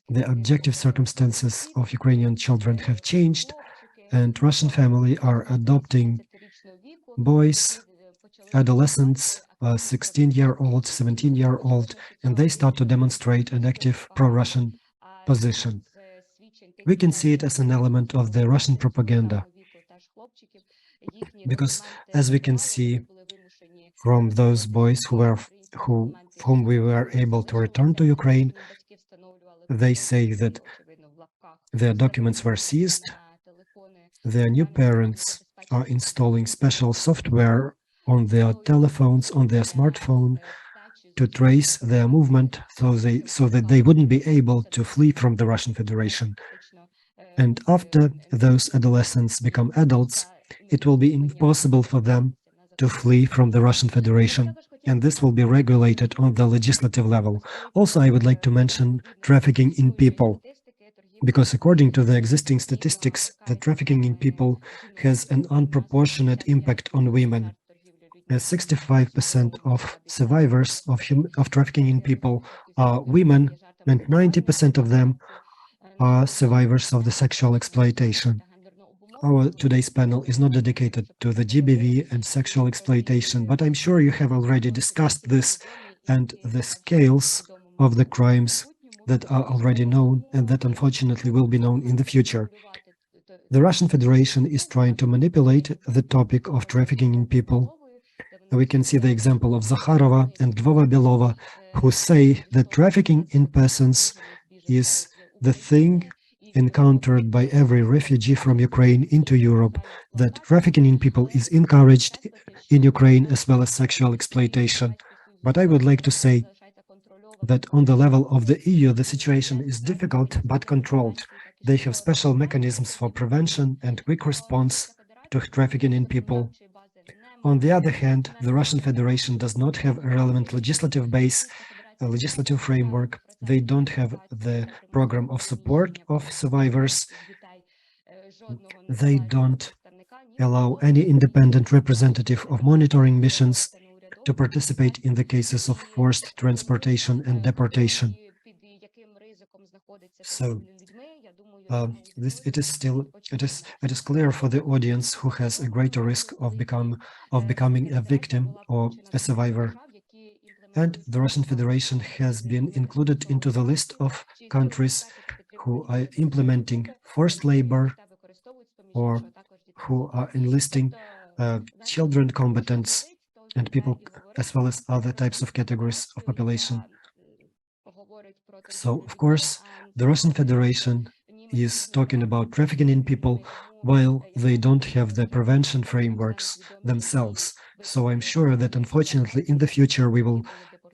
the objective circumstances of Ukrainian children have changed, and Russian family are adopting boys, adolescents, 16-year-old, 17-year-old, and they start to demonstrate an active pro-Russian position. We can see it as an element of the Russian propaganda, because as we can see from those boys whom we were able to return to Ukraine, they say that their documents were seized, their new parents are installing special software on their telephones, on their smartphone, to trace their movement so that they wouldn't be able to flee from the Russian Federation. And after those adolescents become adults, it will be impossible for them to flee from the Russian Federation, and this will be regulated on the legislative level. Also, I would like to mention trafficking in people, because according to the existing statistics, the trafficking in people has an unproportionate impact on women. As 65% of survivors of trafficking in people are women, and 90% of them are survivors of the sexual exploitation. Our today's panel is not dedicated to the GBV and sexual exploitation, but I'm sure you have already discussed this and the scales of the crimes that are already known and that unfortunately will be known in the future. The Russian Federation is trying to manipulate the topic of trafficking in people. We can see the example of Zakharova and Lvova Belova, who say that trafficking in persons is the thing encountered by every refugee from Ukraine into Europe, that trafficking in people is encouraged in Ukraine as well as sexual exploitation. But I would like to say that on the level of the EU, the situation is difficult but controlled. They have special mechanisms for prevention and quick response to trafficking in people. On the other hand, the Russian Federation does not have a relevant legislative base, a legislative framework. They don't have the program of support of survivors. They don't allow any independent representative of monitoring missions to participate in the cases of forced transportation and deportation. So it is clear for the audience who has a greater risk of becoming a victim or a survivor. And the Russian Federation has been included into the list of countries who are implementing forced labor or who are enlisting children combatants and people, as well as other types of categories of population. So, of course, the Russian Federation is talking about trafficking in people while they don't have the prevention frameworks themselves. So I'm sure that unfortunately in the future we will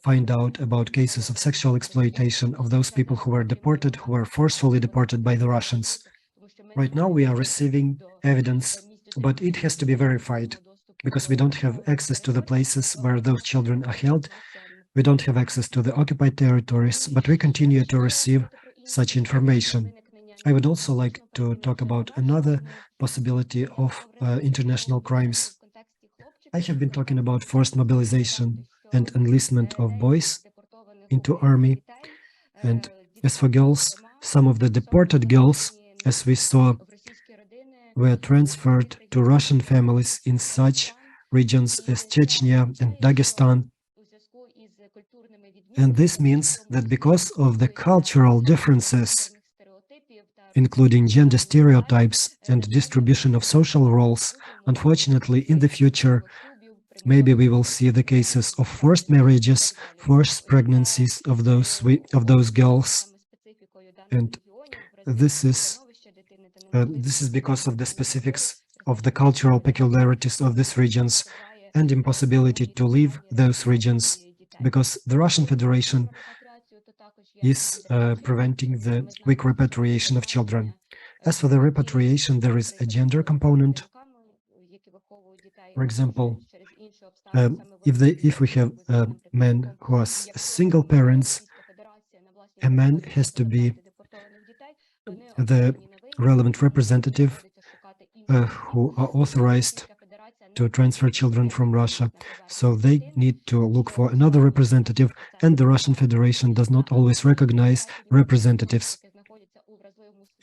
find out about cases of sexual exploitation of those people who were deported, who were forcefully deported by the Russians. Right now we are receiving evidence, but it has to be verified because we don't have access to the places where those children are held. We don't have access to the occupied territories, but we continue to receive such information. I would also like to talk about another possibility of international crimes. I have been talking about forced mobilization and enlistment of boys into army. And as for girls, some of the deported girls, as we saw, were transferred to Russian families in such regions as Chechnya and Dagestan. And this means that because of the cultural differences, including gender stereotypes and distribution of social roles, unfortunately, in the future, maybe we will see the cases of forced marriages, forced pregnancies of those girls, and this is because of the specifics of the cultural peculiarities of these regions and impossibility to leave those regions, because the Russian Federation is preventing the quick repatriation of children. As for the repatriation, there is a gender component. For example, if we have men who are single parents, a man has to be the relevant representative who are authorized to transfer children from Russia. So they need to look for another representative, and the Russian Federation does not always recognize representatives.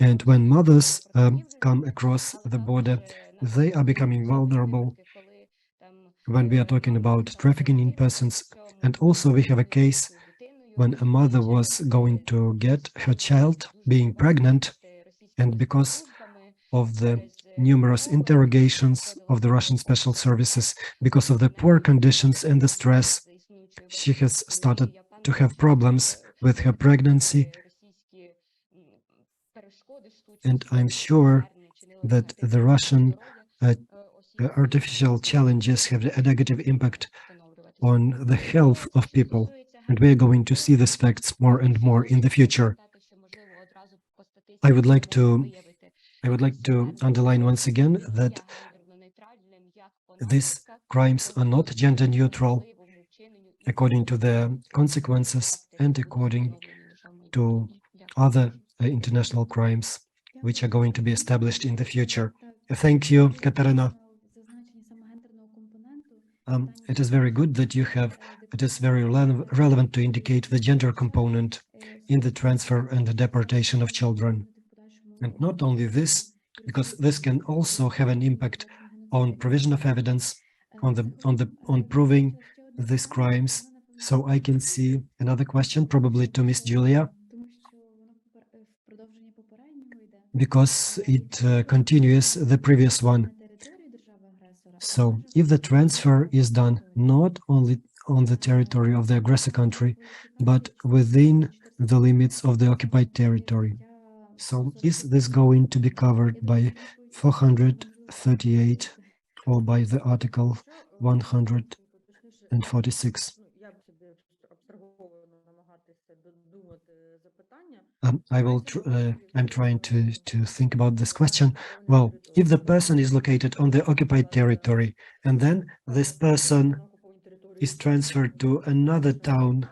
And when mothers come across the border, they are becoming vulnerable when we are talking about trafficking in persons. And also we have a case when a mother was going to get her child being pregnant, and because of the numerous interrogations of the Russian special services, because of the poor conditions and the stress, she has started to have problems with her pregnancy. And I'm sure that the Russian artificial challenges have a negative impact on the health of people. And we are going to see these facts more and more in the future. I would like to underline once again that these crimes are not gender neutral according to the consequences and according to other international crimes which are going to be established in the future. Thank you, Katarina. It is very good that it is very relevant to indicate the gender component in the transfer and the deportation of children. And not only this, because this can also have an impact on provision of evidence, on proving these crimes. So I can see another question, probably to Miss Julia. because it continues the previous one. So if the transfer is done not only on the territory of the aggressor country, but within the limits of the occupied territory. So is this going to be covered by 438 or by the Article 146? I'm trying to think about this question. Well, if the person is located on the occupied territory, and then this person is transferred to another town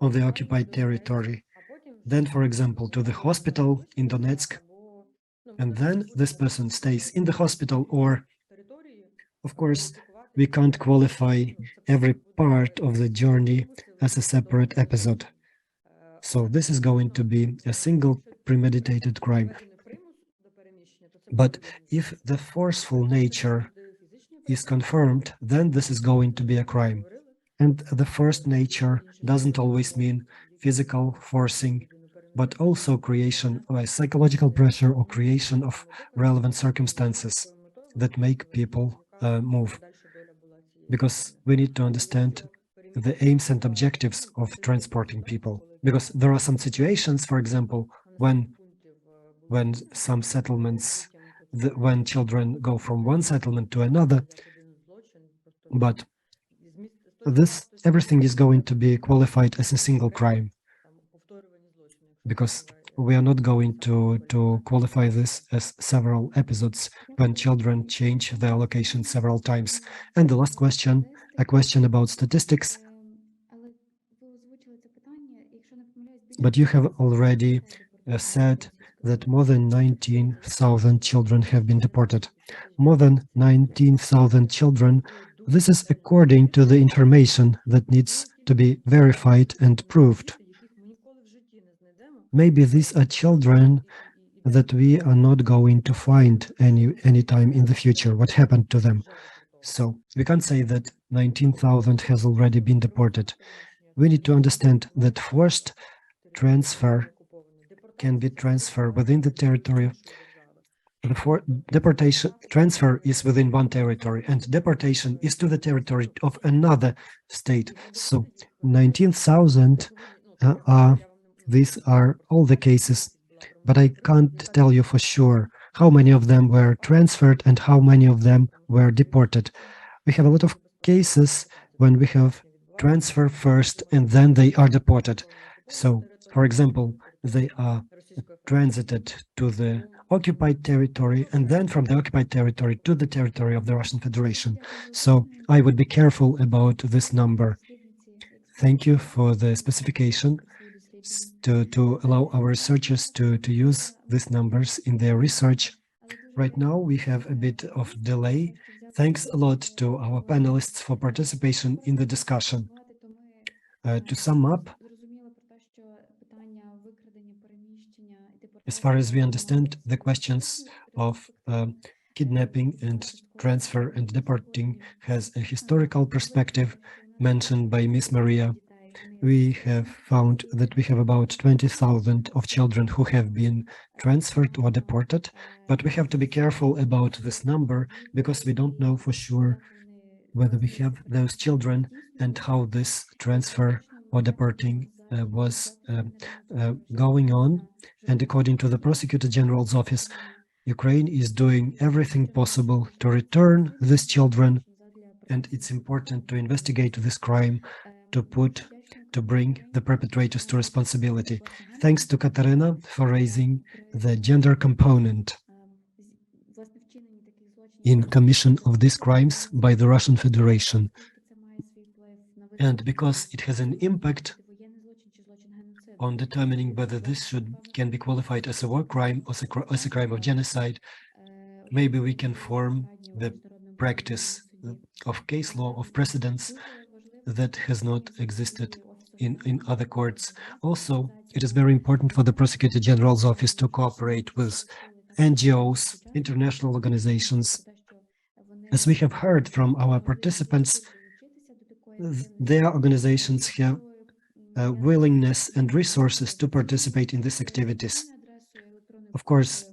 on the occupied territory, then, for example, to the hospital in Donetsk, and then this person stays in the hospital, or, of course, we can't qualify every part of the journey as a separate episode. So this is going to be a single premeditated crime. But if the forceful nature is confirmed, then this is going to be a crime. And the first nature doesn't always mean physical forcing, but also creation of a psychological pressure or creation of relevant circumstances that make people move. Because we need to understand the aims and objectives of transporting people. Because there are some situations, for example, when some settlements, when children go from one settlement to another, but this everything is going to be qualified as a single crime, because we are not going to qualify this as several episodes when children change their location several times. And the last question, a question about statistics. But you have already said that more than 19,000 children have been deported. More than 19,000 children. This is according to the information that needs to be verified and proved. Maybe these are children that we are not going to find any time in the future. What happened to them? So we can't say that 19,000 has already been deported. We need to understand that forced transfer can be transferred within the territory. The deportation transfer is within one territory, and deportation is to the territory of another state. So 19,000 these are all the cases, but I can't tell you for sure how many of them were transferred and how many of them were deported. We have a lot of cases when we have transfer first and then they are deported. So, for example, they are transited to the occupied territory and then from the occupied territory to the territory of the Russian Federation. So I would be careful about this number. Thank you for the specification to allow our researchers to use these numbers in their research. Right now, we have a bit of delay. Thanks a lot to our panelists for participation in the discussion. To sum up, as far as we understand, the questions of kidnapping and transfer and deporting has a historical perspective mentioned by Miss Maria. We have found that we have about 20,000 of children who have been transferred or deported, but we have to be careful about this number because we don't know for sure whether we have those children and how this transfer or deporting was going on. And according to the Prosecutor General's office, Ukraine is doing everything possible to return these children, and it's important to investigate this crime, to bring the perpetrators to responsibility. Thanks to Katarina for raising the gender component in commission of these crimes by the Russian Federation. And because it has an impact on determining whether this can be qualified as a war crime or as a crime of genocide, maybe we can form the practice of case law, of precedents that has not existed in other courts. Also, it is very important for the Prosecutor General's office to cooperate with NGOs, international organizations. As we have heard from our participants, their organizations have willingness and resources to participate in these activities. Of course,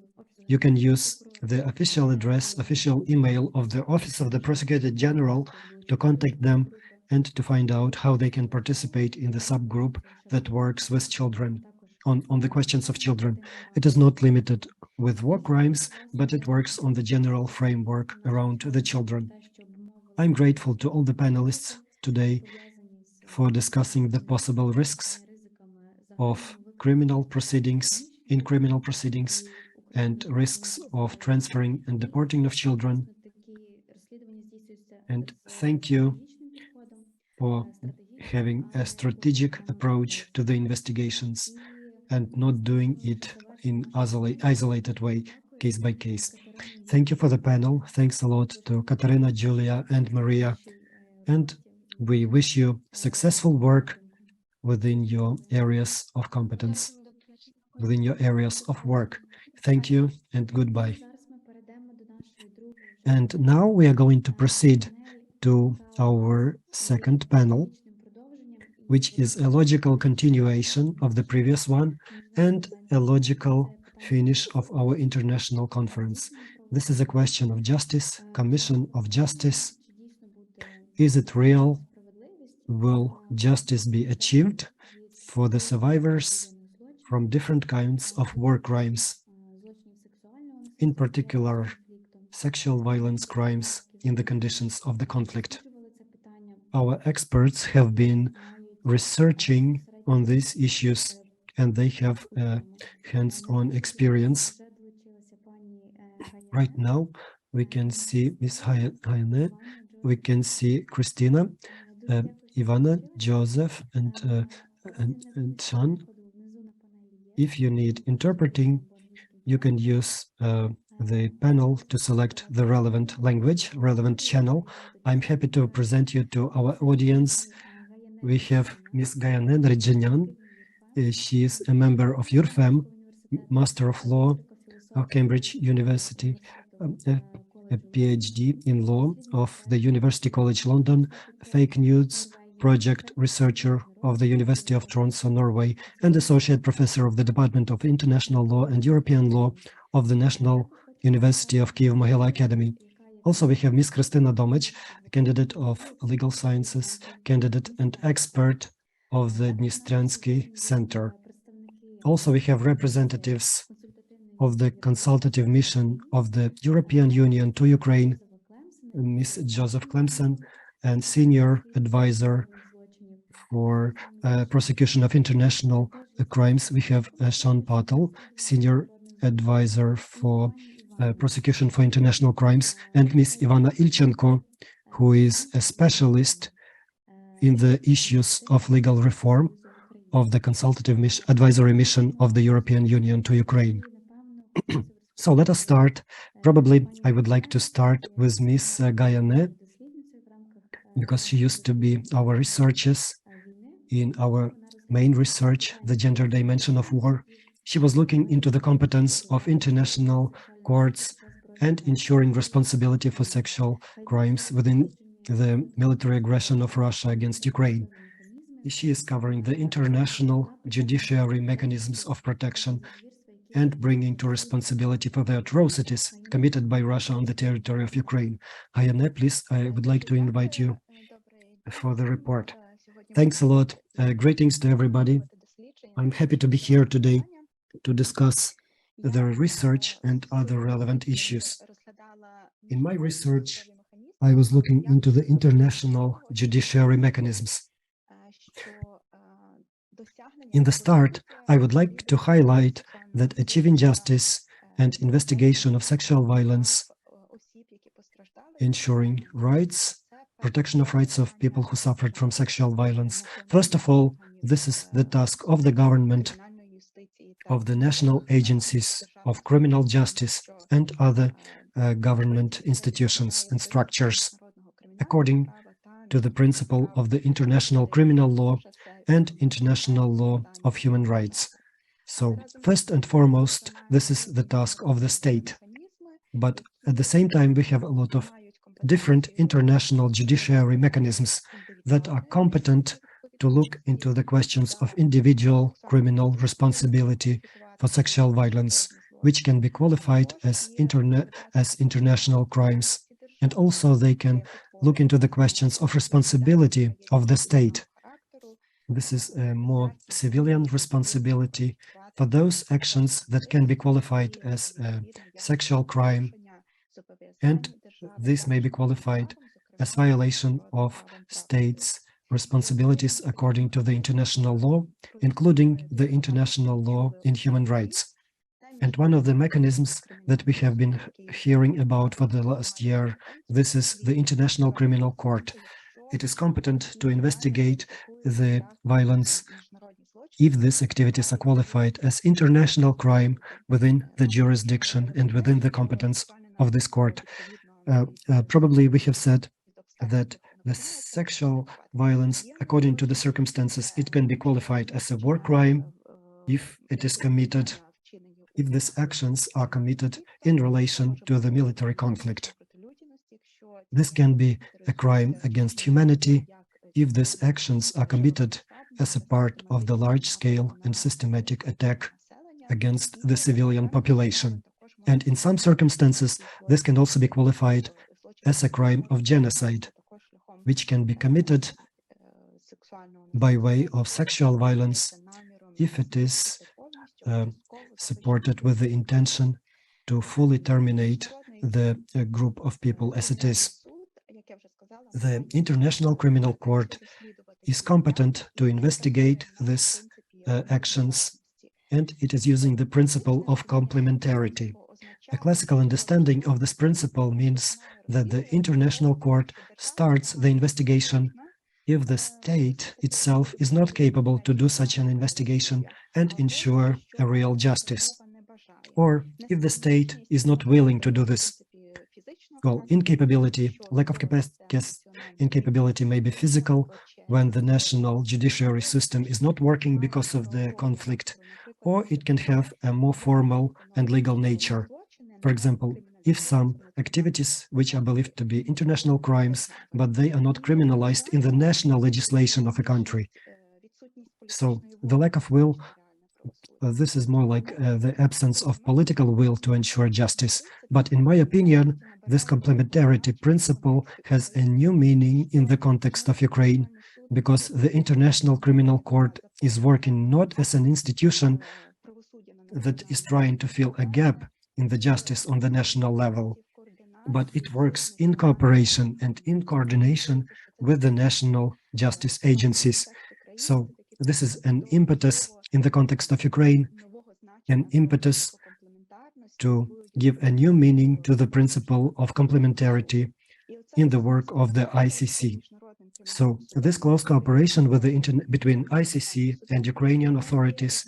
You can use the official address, official email of the Office of the Prosecutor General to contact them and to find out how they can participate in the subgroup that works with children, on the questions of children. It is not limited with war crimes, but it works on the general framework around the children. I'm grateful to all the panelists today for discussing the possible risks of criminal proceedings, and risks of transferring and deporting of children. And thank you for having a strategic approach to the investigations and not doing it in isolated way, case by case. Thank you for the panel. Thanks a lot to Katarina, Julia, and Maria. And we wish you successful work within your areas of competence, within your areas of work. Thank you and goodbye. And now we are going to proceed to our second panel, which is a logical continuation of the previous one and a logical finish of our international conference. This is a question of justice, commission of justice. Is it real? Will justice be achieved for the survivors from different kinds of war crimes, in particular sexual violence crimes in the conditions of the conflict? Our experts have been researching on these issues and they have hands-on experience. Right now, we can see Ms. Hayane, we can see Christina, Ivana, Joseph, and Sean. If you need interpreting, you can use the panel to select the relevant language, relevant channel. I'm happy to present you to our audience. We have Ms. Gayane Narijanyan. She is a member of URFEM, Master of Law of Cambridge University, a PhD in law of the University College London, fake news project researcher of the University of Tromsø, Norway, and associate professor of the Department of International Law and European Law of the National University of Kyiv-Mohyla Academy. Also, we have Ms. Kristina Domich, a candidate of legal sciences, candidate and expert of the Dnistransky Center. Also, we have representatives of the consultative mission of the European Union to Ukraine, Ms. Joseph Clemson, and senior advisor for prosecution of international crimes. We have Sean Patel, senior advisor for prosecution for international crimes, and Ms. Ivana Ilchenko, who is a specialist in the issues of legal reform of the consultative advisory mission of the European Union to Ukraine. So let us start. Probably I would like to start with Ms. Gayane, because she used to be our researchers in our main research, the gender dimension of war. She was looking into the competence of international courts and ensuring responsibility for sexual crimes within the military aggression of Russia against Ukraine. She is covering the international judiciary mechanisms of protection and bringing to responsibility for the atrocities committed by Russia on the territory of Ukraine. Hayane, please, I would like to invite you for the report. Thanks a lot. Greetings to everybody. I'm happy to be here today to discuss the research and other relevant issues. In my research, I was looking into the international judiciary mechanisms. In the start, I would like to highlight that achieving justice and investigation of sexual violence, ensuring rights, protection of rights of people who suffered from sexual violence. First of all, this is the task of the government, of the national agencies of criminal justice and other government institutions and structures, according to the principle of the international criminal law and international law of human rights. So, first and foremost, this is the task of the state. But at the same time, we have a lot of different international judiciary mechanisms that are competent to look into the questions of individual criminal responsibility for sexual violence. which can be qualified as international crimes. And also they can look into the questions of responsibility of the state. This is a more civilian responsibility for those actions that can be qualified as a sexual crime, and this may be qualified as violation of states' responsibilities according to the international law, including the international law in human rights. And one of the mechanisms that we have been hearing about for the last year, this is the International Criminal Court. It is competent to investigate the violence if these activities are qualified as international crime within the jurisdiction and within the competence of this court. Probably we have said that the sexual violence, according to the circumstances, it can be qualified as a war crime if it is committed, if these actions are committed in relation to the military conflict. This can be a crime against humanity if these actions are committed as a part of the large-scale and systematic attack against the civilian population. And in some circumstances, this can also be qualified as a crime of genocide, which can be committed by way of sexual violence if it is supported with the intention to fully terminate the group of people as it is. The International Criminal Court is competent to investigate these actions, and it is using the principle of complementarity. A classical understanding of this principle means that the International Court starts the investigation if the state itself is not capable to do such an investigation and ensure a real justice, or if the state is not willing to do this. Well, incapability, lack of incapability may be physical when the national judiciary system is not working because of the conflict, or it can have a more formal and legal nature. For example, if some activities which are believed to be international crimes, but they are not criminalized in the national legislation of a country. So the lack of will, this is more like the absence of political will to ensure justice. But in my opinion, this complementarity principle has a new meaning in the context of Ukraine, because the International Criminal Court is working not as an institution that is trying to fill a gap in the justice on the national level, but it works in cooperation and in coordination with the national justice agencies. So this is an impetus in the context of Ukraine, an impetus to give a new meaning to the principle of complementarity in the work of the ICC. So this close cooperation with between ICC and Ukrainian authorities,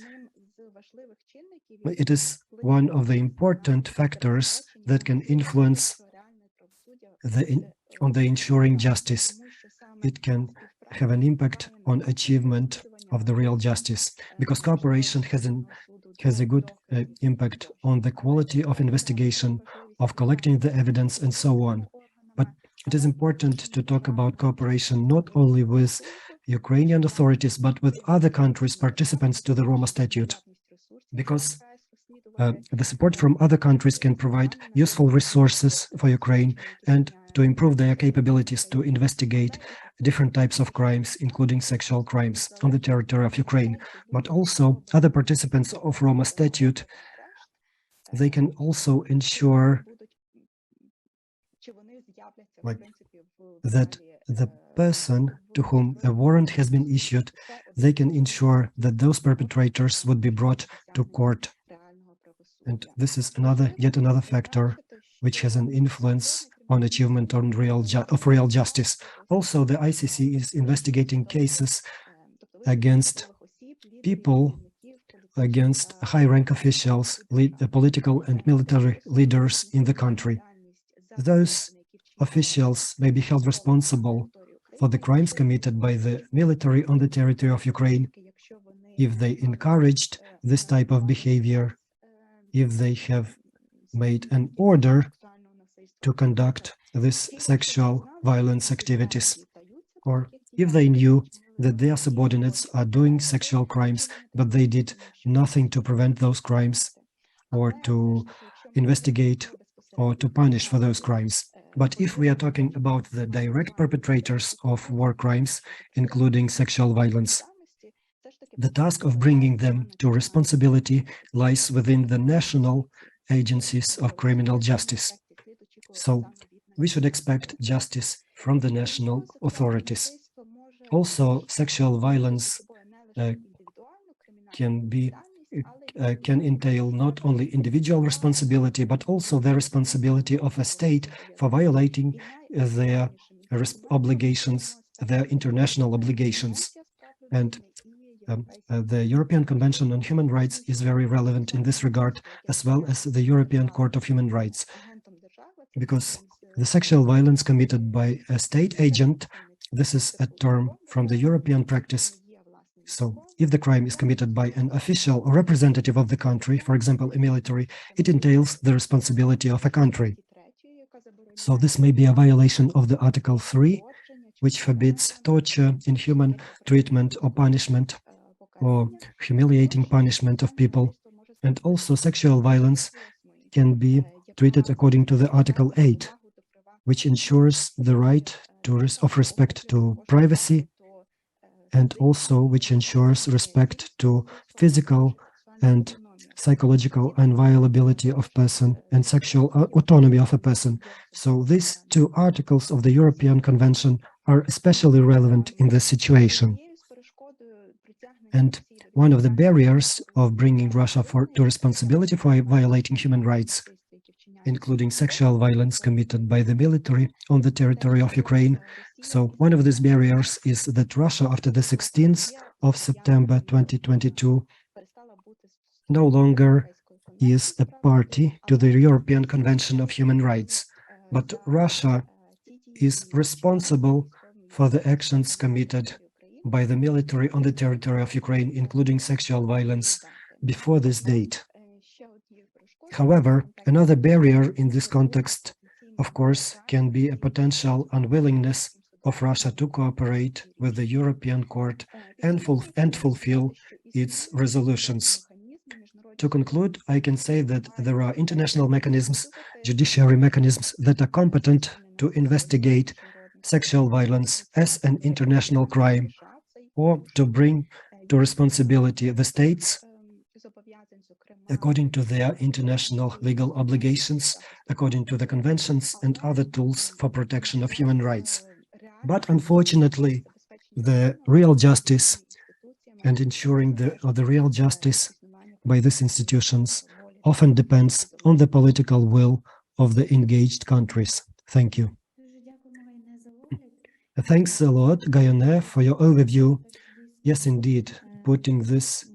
it is one of the important factors that can influence on the ensuring justice. It can have an impact on achievement of the real justice, because cooperation has a good impact on the quality of investigation, of collecting the evidence, and so on. But it is important to talk about cooperation not only with Ukrainian authorities, but with other countries participants to the Roma Statute, because the support from other countries can provide useful resources for Ukraine and to improve their capabilities to investigate different types of crimes, including sexual crimes, on the territory of Ukraine. But also other participants of Roma Statute, they can also ensure that the person to whom a warrant has been issued, they can ensure that those perpetrators would be brought to court. And this is yet another factor which has an influence on achievement of real justice. Also, the ICC is investigating cases against people, against high-rank officials, political and military leaders in the country. Those officials may be held responsible for the crimes committed by the military on the territory of Ukraine if they encouraged this type of behavior, if they have made an order to conduct these sexual violence activities, or if they knew that their subordinates are doing sexual crimes, but they did nothing to prevent those crimes, or to investigate or to punish for those crimes. But if we are talking about the direct perpetrators of war crimes, including sexual violence, the task of bringing them to responsibility lies within the national agencies of criminal justice. So we should expect justice from the national authorities. Also, sexual violence can entail not only individual responsibility, but also the responsibility of a state for violating their obligations, their international obligations. And the European Convention on Human Rights is very relevant in this regard, as well as the European Court of Human Rights, because the sexual violence committed by a state agent, this is a term from the European practice. So if the crime is committed by an official or representative of the country, for example, a military, it entails the responsibility of a country. So this may be a violation of the Article 3, which forbids torture, inhuman treatment or punishment, or humiliating punishment of people. And also sexual violence can be treated according to the Article 8, which ensures the right of respect to privacy, and also which ensures respect to physical and psychological inviolability of person and sexual autonomy of a person. So these two articles of the European Convention are especially relevant in this situation. And one of the barriers of bringing Russia to responsibility for violating human rights, including sexual violence committed by the military on the territory of Ukraine. So one of these barriers is that Russia, after the 16th of September 2022, no longer is a party to the European Convention of Human Rights, but Russia is responsible for the actions committed by the military on the territory of Ukraine, including sexual violence, before this date. However, another barrier in this context, of course, can be a potential unwillingness of Russia to cooperate with the European Court and fulfill its resolutions. To conclude, I can say that there are international mechanisms, judiciary mechanisms that are competent to investigate sexual violence as an international crime, or to bring to responsibility the states according to their international legal obligations, according to the conventions and other tools for protection of human rights. But unfortunately, the real justice and ensuring the real justice by these institutions often depends on the political will of the engaged countries. Thank you. Thanks a lot, Gayane, for your overview. Yes, indeed, putting this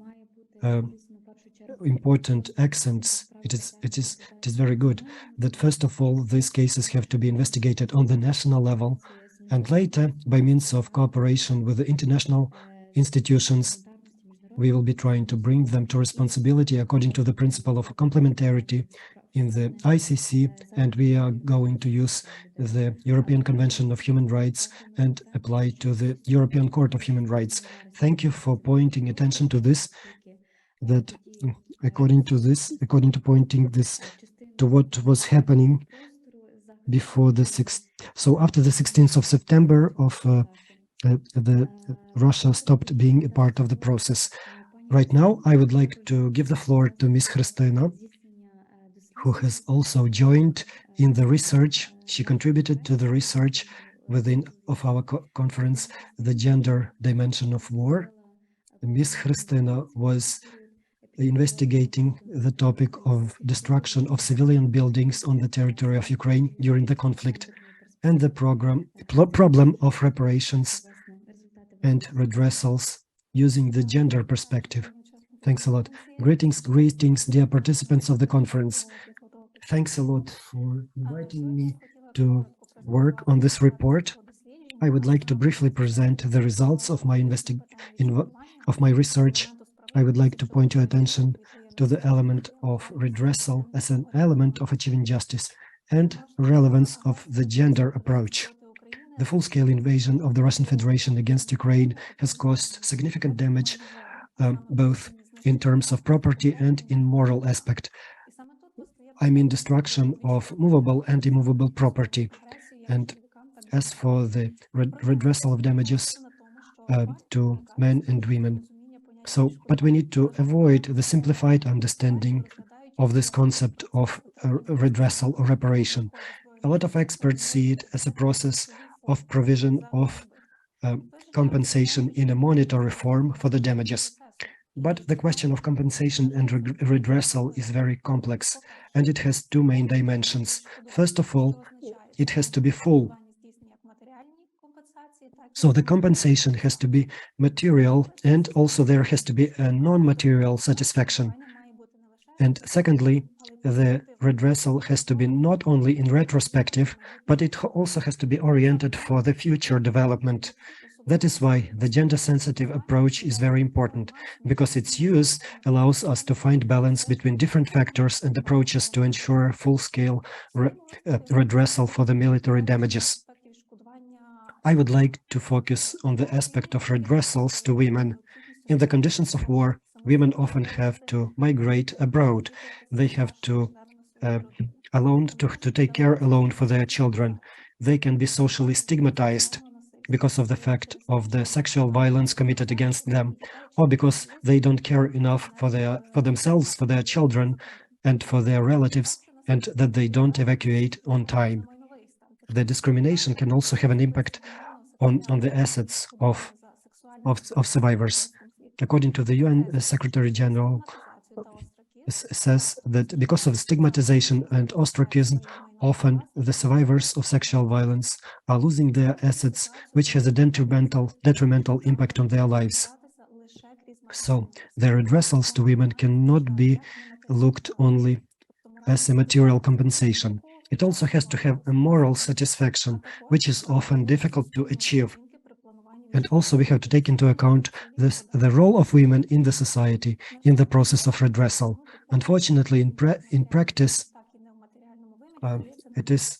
important accents, it is very good that first of all these cases have to be investigated on the national level, and later by means of cooperation with the international institutions we will be trying to bring them to responsibility according to the principle of complementarity in the ICC, and we are going to use the European Convention of Human Rights and apply to the European Court of Human Rights. Thank you for pointing attention to this, that according to pointing this to what was happening before the so after the 16th of September of Russia stopped being a part of the process. Right now, I would like to give the floor to Ms. Hristina, who has also joined in the research. She contributed to the research within of our conference, the gender dimension of war. Ms. Hristina was investigating the topic of destruction of civilian buildings on the territory of Ukraine during the conflict and the problem of reparations and redressals using the gender perspective. Thanks a lot. Greetings, dear participants of the conference. Thanks a lot for inviting me to work on this report. I would like to briefly present the results of my research. I would like to point your attention to the element of redressal as an element of achieving justice and relevance of the gender approach. The full-scale invasion of the Russian Federation against Ukraine has caused significant damage, both in terms of property and in moral aspect. I mean destruction of movable and immovable property. And as for the redressal of damages to men and women. But we need to avoid the simplified understanding of this concept of redressal or reparation. A lot of experts see it as a process of provision of compensation in a monetary form for the damages. But the question of compensation and redressal is very complex, and it has two main dimensions. First of all, it has to be full. So the compensation has to be material, and also there has to be a non-material satisfaction. And secondly, the redressal has to be not only in retrospective, but it also has to be oriented for the future development. That is why the gender-sensitive approach is very important, because its use allows us to find balance between different factors and approaches to ensure full-scale redressal for the military damages. I would like to focus on the aspect of redressals to women. In the conditions of war, women often have to migrate abroad. They have to take care alone for their children. They can be socially stigmatized because of the fact of the sexual violence committed against them, or because they don't care enough for themselves, for their children, and for their relatives, and that they don't evacuate on time. The discrimination can also have an impact on the assets of survivors. According to the UN Secretary General, says that because of stigmatization and ostracism, often the survivors of sexual violence are losing their assets, which has a detrimental impact on their lives. So the redressals to women cannot be looked only as a material compensation. It also has to have a moral satisfaction, which is often difficult to achieve. And also we have to take into account the role of women in the society in the process of redressal. Unfortunately, in practice, it is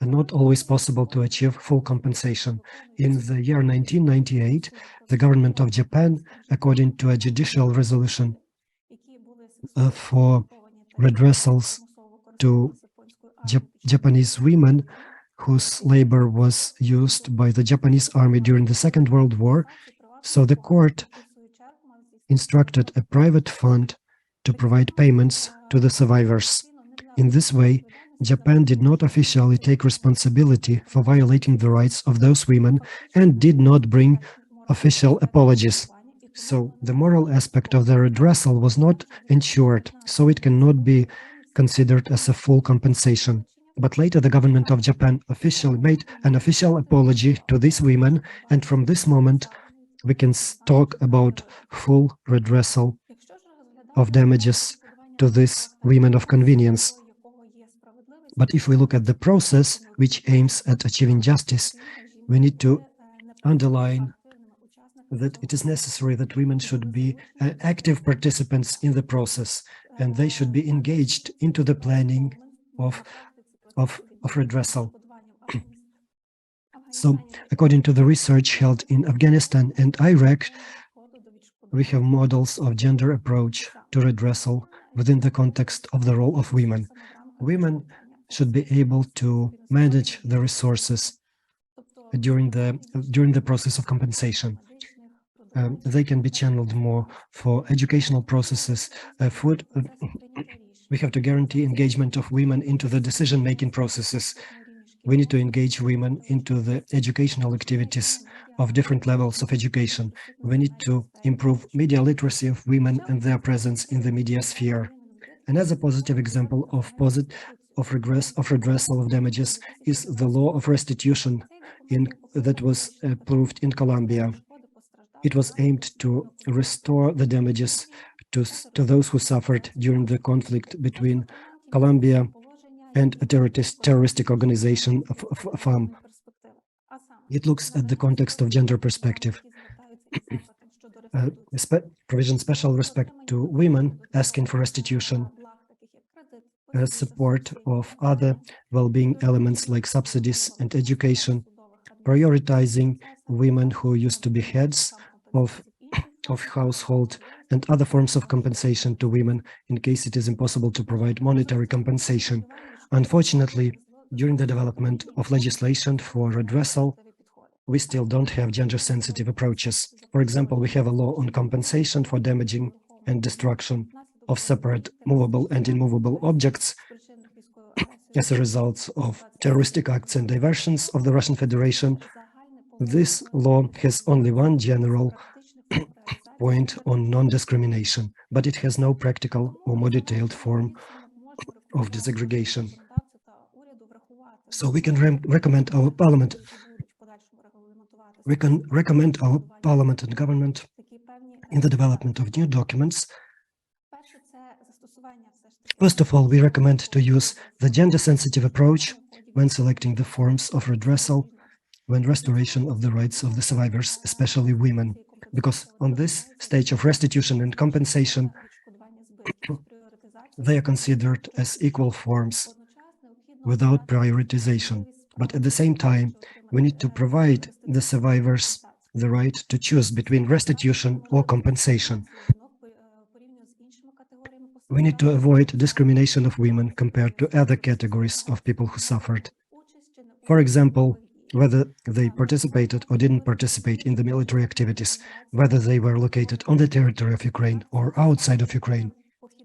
not always possible to achieve full compensation. In the year 1998, the government of Japan, according to a judicial resolution for redressals to Japanese women whose labor was used by the Japanese army during the Second World War. So the court instructed a private fund to provide payments to the survivors. In this way, Japan did not officially take responsibility for violating the rights of those women and did not bring official apologies. So the moral aspect of the redressal was not ensured, so it cannot be considered as a full compensation. But later the government of Japan officially made an official apology to these women, and from this moment we can talk about full redressal of damages to these women of convenience. But if we look at the process which aims at achieving justice, we need to underline that it is necessary that women should be active participants in the process, and they should be engaged into the planning of redressal. So, according to the research held in Afghanistan and Iraq, we have models of gender approach to redressal within the context of the role of women. Women should be able to manage the resources during the process of compensation. They can be channeled more for educational processes, food. We have to guarantee engagement of women into the decision-making processes. We need to engage women into the educational activities of different levels of education. We need to improve media literacy of women and their presence in the media sphere. Another positive example of redressal of damages is the law of restitution that was approved in Colombia. It was aimed to restore the damages to those who suffered during the conflict between Colombia and a terroristic organization of FAM. It looks at the context of gender perspective. Provision special respect to women asking for restitution, support of other well-being elements like subsidies and education, prioritizing women who used to be heads of of household and other forms of compensation to women in case it is impossible to provide monetary compensation. Unfortunately, during the development of legislation for redressal, we still don't have gender-sensitive approaches. For example, we have a law on compensation for damaging and destruction of separate movable and immovable objects as a result of terroristic acts and diversions of the Russian Federation. This law has only one general point on non-discrimination, but it has no practical or more detailed form of disaggregation. So we can recommend our parliament. We can recommend our parliament and government in the development of new documents. First of all, we recommend to use the gender-sensitive approach when selecting the forms of redressal, when restoration of the rights of the survivors, especially women, because on this stage of restitution and compensation, they are considered as equal forms without prioritization. But at the same time, we need to provide the survivors the right to choose between restitution or compensation. We need to avoid discrimination of women compared to other categories of people who suffered. For example, whether they participated or didn't participate in the military activities, whether they were located on the territory of Ukraine or outside of Ukraine.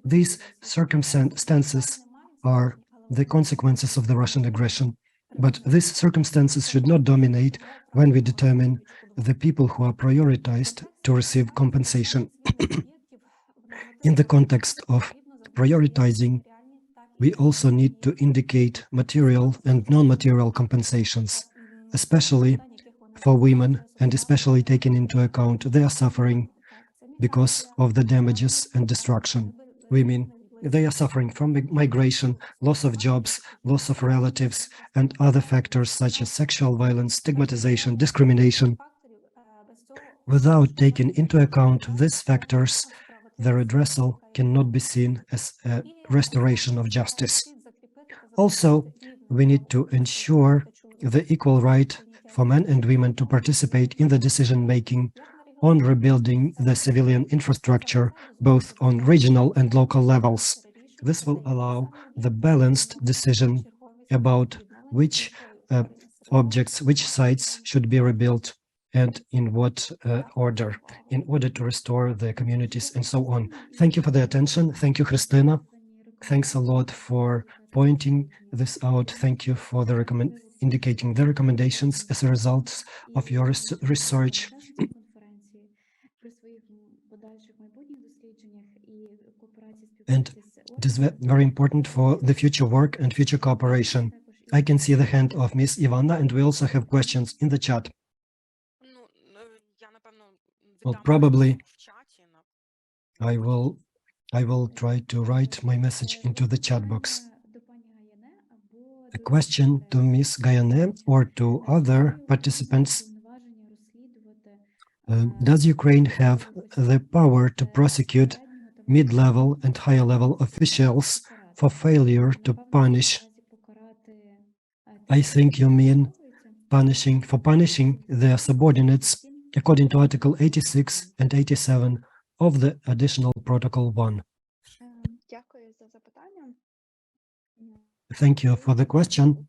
These circumstances are the consequences of the Russian aggression, but these circumstances should not dominate when we determine the people who are prioritized to receive compensation. In the context of prioritizing, we also need to indicate material and non-material compensations, especially for women, and especially taking into account their suffering because of the damages and destruction. Women, they are suffering from migration, loss of jobs, loss of relatives, and other factors such as sexual violence, stigmatization, discrimination. Without taking into account these factors, the redressal cannot be seen as a restoration of justice. Also, we need to ensure the equal right for men and women to participate in the decision-making on rebuilding the civilian infrastructure, both on regional and local levels. This will allow the balanced decision about which objects, which sites should be rebuilt and in what order, in order to restore the communities and so on. Thank you for the attention. Thank you, Christina. Thanks a lot for pointing this out. Thank you for the indicating the recommendations as a result of your research. And it is very important for the future work and future cooperation. I can see the hand of Miss Ivana, and we also have questions in the chat. Well, probably I will try to write my message into the chat box. A question to Ms. Gayane or to other participants. Does Ukraine have the power to prosecute mid-level and higher-level officials for failure to punish? I think you mean punishing their subordinates according to Article 86 and 87 of the Additional Protocol 1. Thank you for the question.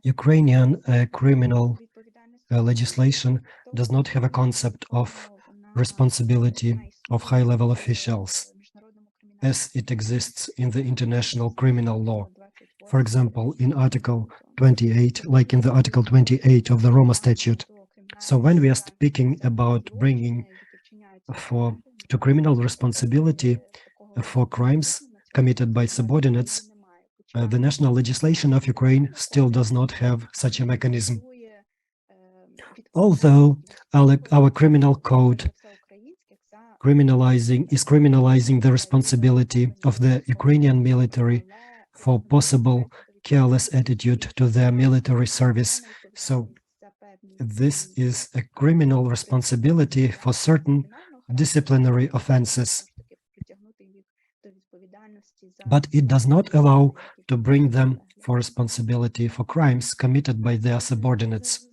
Ukrainian criminal legislation does not have a concept of responsibility of high-level officials as it exists in the international criminal law. For example, in Article 28, like in the Article 28 of the Roma Statute. So when we are speaking about bringing to criminal responsibility for crimes committed by subordinates, the national legislation of Ukraine still does not have such a mechanism. Although our criminal code is criminalizing the responsibility of the Ukrainian military for possible careless attitude to their military service. So this is a criminal responsibility for certain disciplinary offenses. But it does not allow to bring them for responsibility for crimes committed by their subordinates.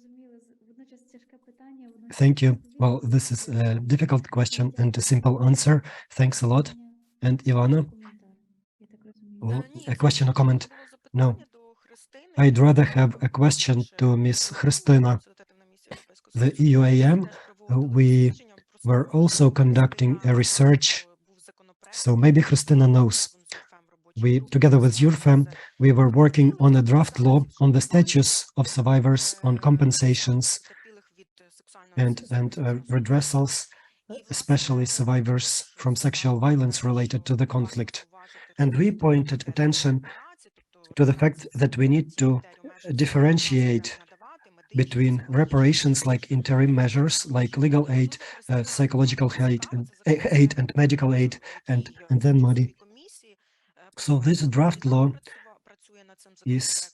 Thank you. Well, this is a difficult question and a simple answer. Thanks a lot. And Ivana, a question or comment? No, I'd rather have a question to Miss Christina. The EUAM, we were also conducting a research, so maybe Christina knows. We, together with URFEM, we were working on a draft law on the status of survivors, on compensations and redressals, especially survivors from sexual violence related to the conflict. And we pointed attention to the fact that we need to differentiate between reparations like interim measures, like legal aid, psychological aid, and medical aid, and then money. So this draft law is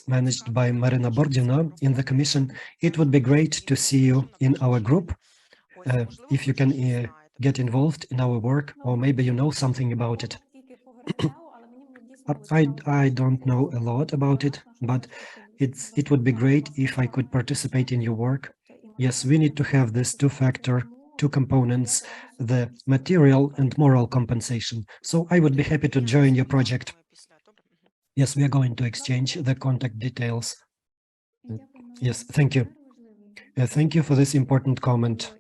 managed by Marina Bordina in the Commission. It would be great to see you in our group, if you can get involved in our work, or maybe you know something about it. I don't know a lot about it, but it would be great if I could participate in your work. Yes, we need to have this two components, the material and moral compensation. So I would be happy to join your project. Yes, we are going to exchange the contact details. Yes, thank you. Thank you for this important comment.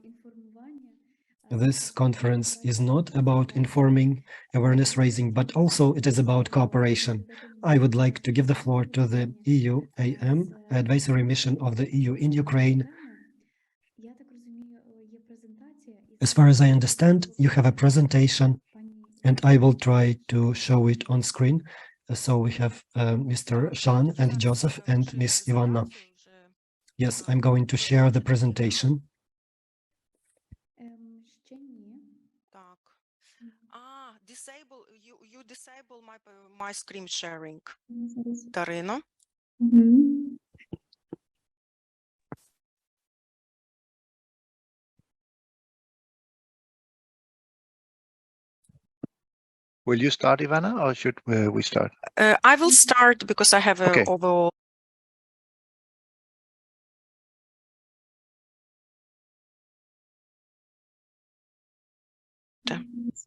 This conference is not about informing, awareness raising, but also it is about cooperation. I would like to give the floor to the EUAM, advisory mission of the EU in Ukraine. As far as I understand, you have a presentation, and I will try to show it on screen. So we have Mr. Sean and Joseph and Miss Ivana. Yes, I'm going to share the presentation. You disable my screen sharing, Darina. Will you start, Ivana, or should we start? I will start because I have an overall.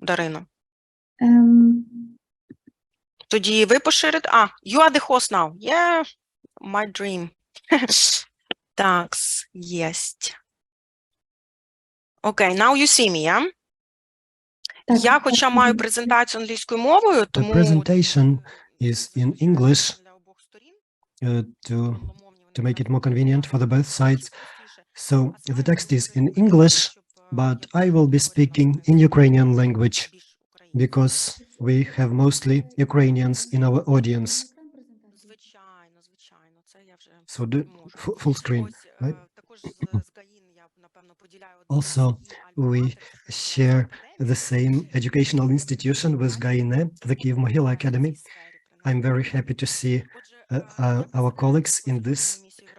Дарина. Тоді ви поширите. You are the host now. Yeah, my dream. Так, єсть. Okay, now you see me, yeah? Я хоча маю презентацію англійською мовою, тому... The presentation is in English to make it more convenient for the both sides. So the text is in English, but I will be speaking in Ukrainian language because we have mostly Ukrainians in our audience. So the full screen, right? Also, we share the same educational institution with GAINE, the Kyiv-Mohyla Academy. I'm very happy to see our colleagues in this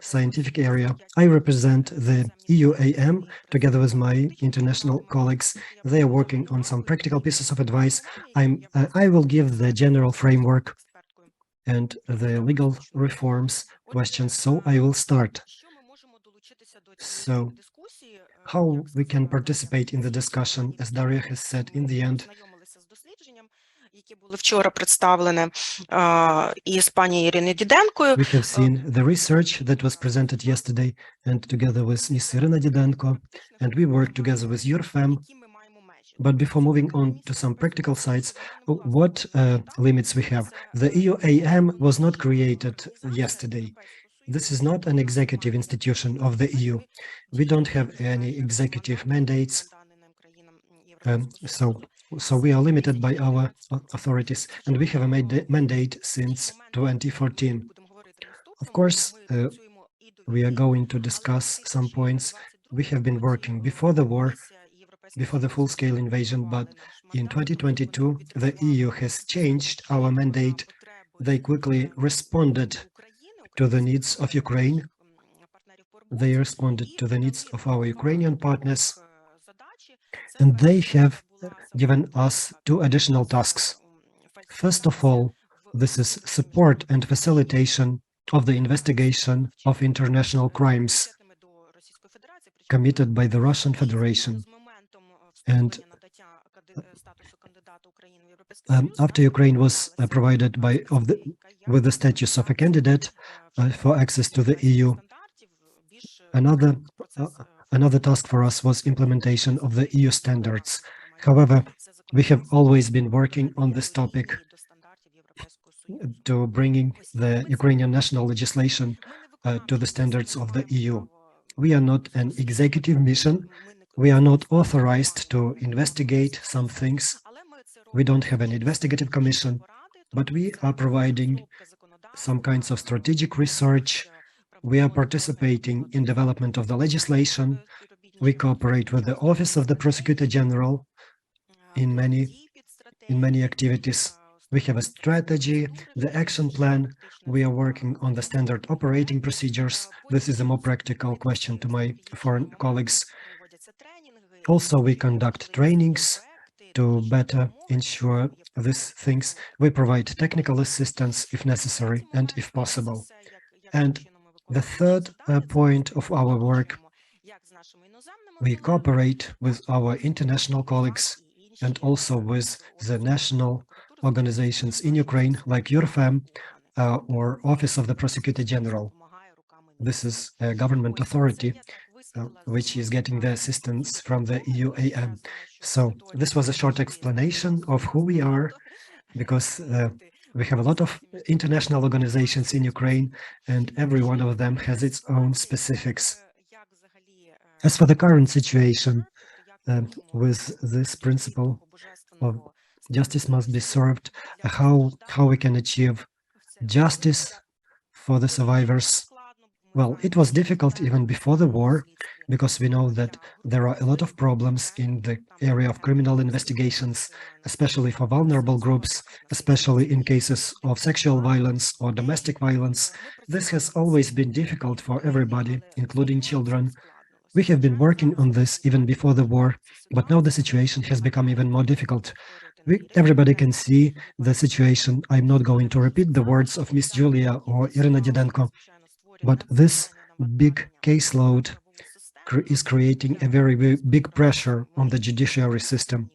scientific area. I represent the EUAM together with my international colleagues. They are working on some practical pieces of advice. I will give the general framework and the legal reforms questions, so I will start. So, how we can participate in the discussion, as Daria has said in the end. We have seen the research that was presented yesterday, and together with Ms. Irina Didenko, and we work together with URFEM. But before moving on to some practical sides, what limits we have? The EUAM was not created yesterday. This is not an executive institution of the EU. We don't have any executive mandates. So we are limited by our authorities, and we have a mandate since 2014. Of course, we are going to discuss some points. We have been working before the war, before the full-scale invasion, but in 2022, the EU has changed our mandate. They quickly responded to the needs of Ukraine. They responded to the needs of our Ukrainian partners, and they have given us two additional tasks. First of all, this is support and facilitation of the investigation of international crimes. committed by the Russian Federation. And after Ukraine was provided with the status of a candidate for access to the EU, another task for us was implementation of the EU standards. However, we have always been working on this topic to bringing the Ukrainian national legislation to the standards of the EU. We are not an executive mission. We are not authorized to investigate some things. We don't have an investigative commission, but we are providing some kinds of strategic research. We are participating in development of the legislation. We cooperate with the Office of the Prosecutor General in many activities. We have a strategy, the action plan. We are working on the standard operating procedures. This is a more practical question to my foreign colleagues. Also, we conduct trainings to better ensure these things. We provide technical assistance if necessary and if possible. And the third point of our work, we cooperate with our international colleagues and also with the national organizations in Ukraine, like URFEM or Office of the Prosecutor General. This is a government authority which is getting the assistance from the EUAM. So this was a short explanation of who we are, because we have a lot of international organizations in Ukraine, and every one of them has its own specifics. As for the current situation, with this principle of justice must be served, how we can achieve justice for the survivors. Well, it was difficult even before the war, because we know that there are a lot of problems in the area of criminal investigations, especially for vulnerable groups, especially in cases of sexual violence or domestic violence. This has always been difficult for everybody, including children. We have been working on this even before the war, but now the situation has become even more difficult. Everybody can see the situation. I'm not going to repeat the words of Miss Julia or Irina Didenko, but this big caseload is creating a very big pressure on the judiciary system.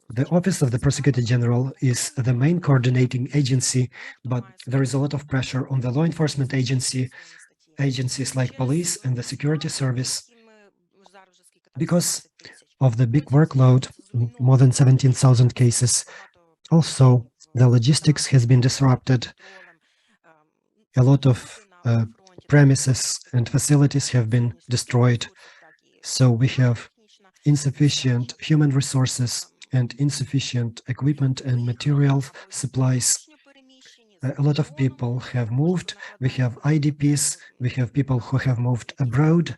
The Office of the Prosecutor General is the main coordinating agency, but there is a lot of pressure on the law enforcement agencies like police and the security service. Because of the big workload, more than 17,000 cases, also the logistics has been disrupted. A lot of premises and facilities have been destroyed. So we have insufficient human resources and insufficient equipment and material supplies. A lot of people have moved. We have IDPs. We have people who have moved abroad.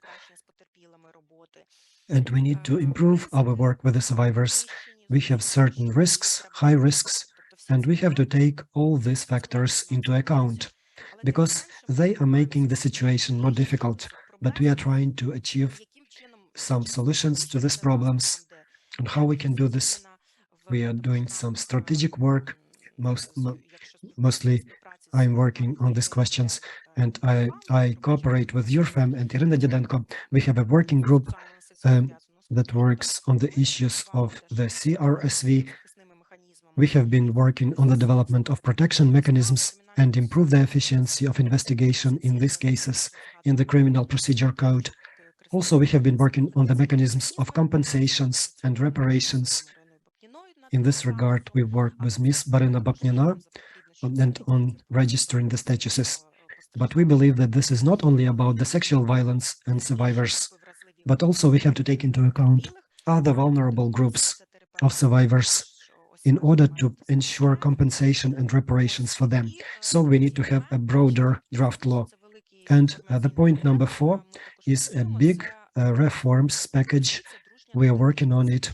And we need to improve our work with the survivors. We have certain risks, high risks, and we have to take all these factors into account, because they are making the situation more difficult. But we are trying to achieve some solutions to these problems. And how we can do this? We are doing some strategic work. Mostly I'm working on these questions, and I cooperate with URFEM and Irina Didenko. We have a working group that works on the issues of the CRSV. We have been working on the development of protection mechanisms and improve the efficiency of investigation in these cases in the Criminal Procedure Code. Also, we have been working on the mechanisms of compensations and reparations. In this regard, we work with Ms. Barina Bapnina and on registering the statuses. But we believe that this is not only about the sexual violence and survivors, but also we have to take into account other vulnerable groups of survivors in order to ensure compensation and reparations for them. So we need to have a broader draft law. And the point number 4 is a big reforms package. We are working on it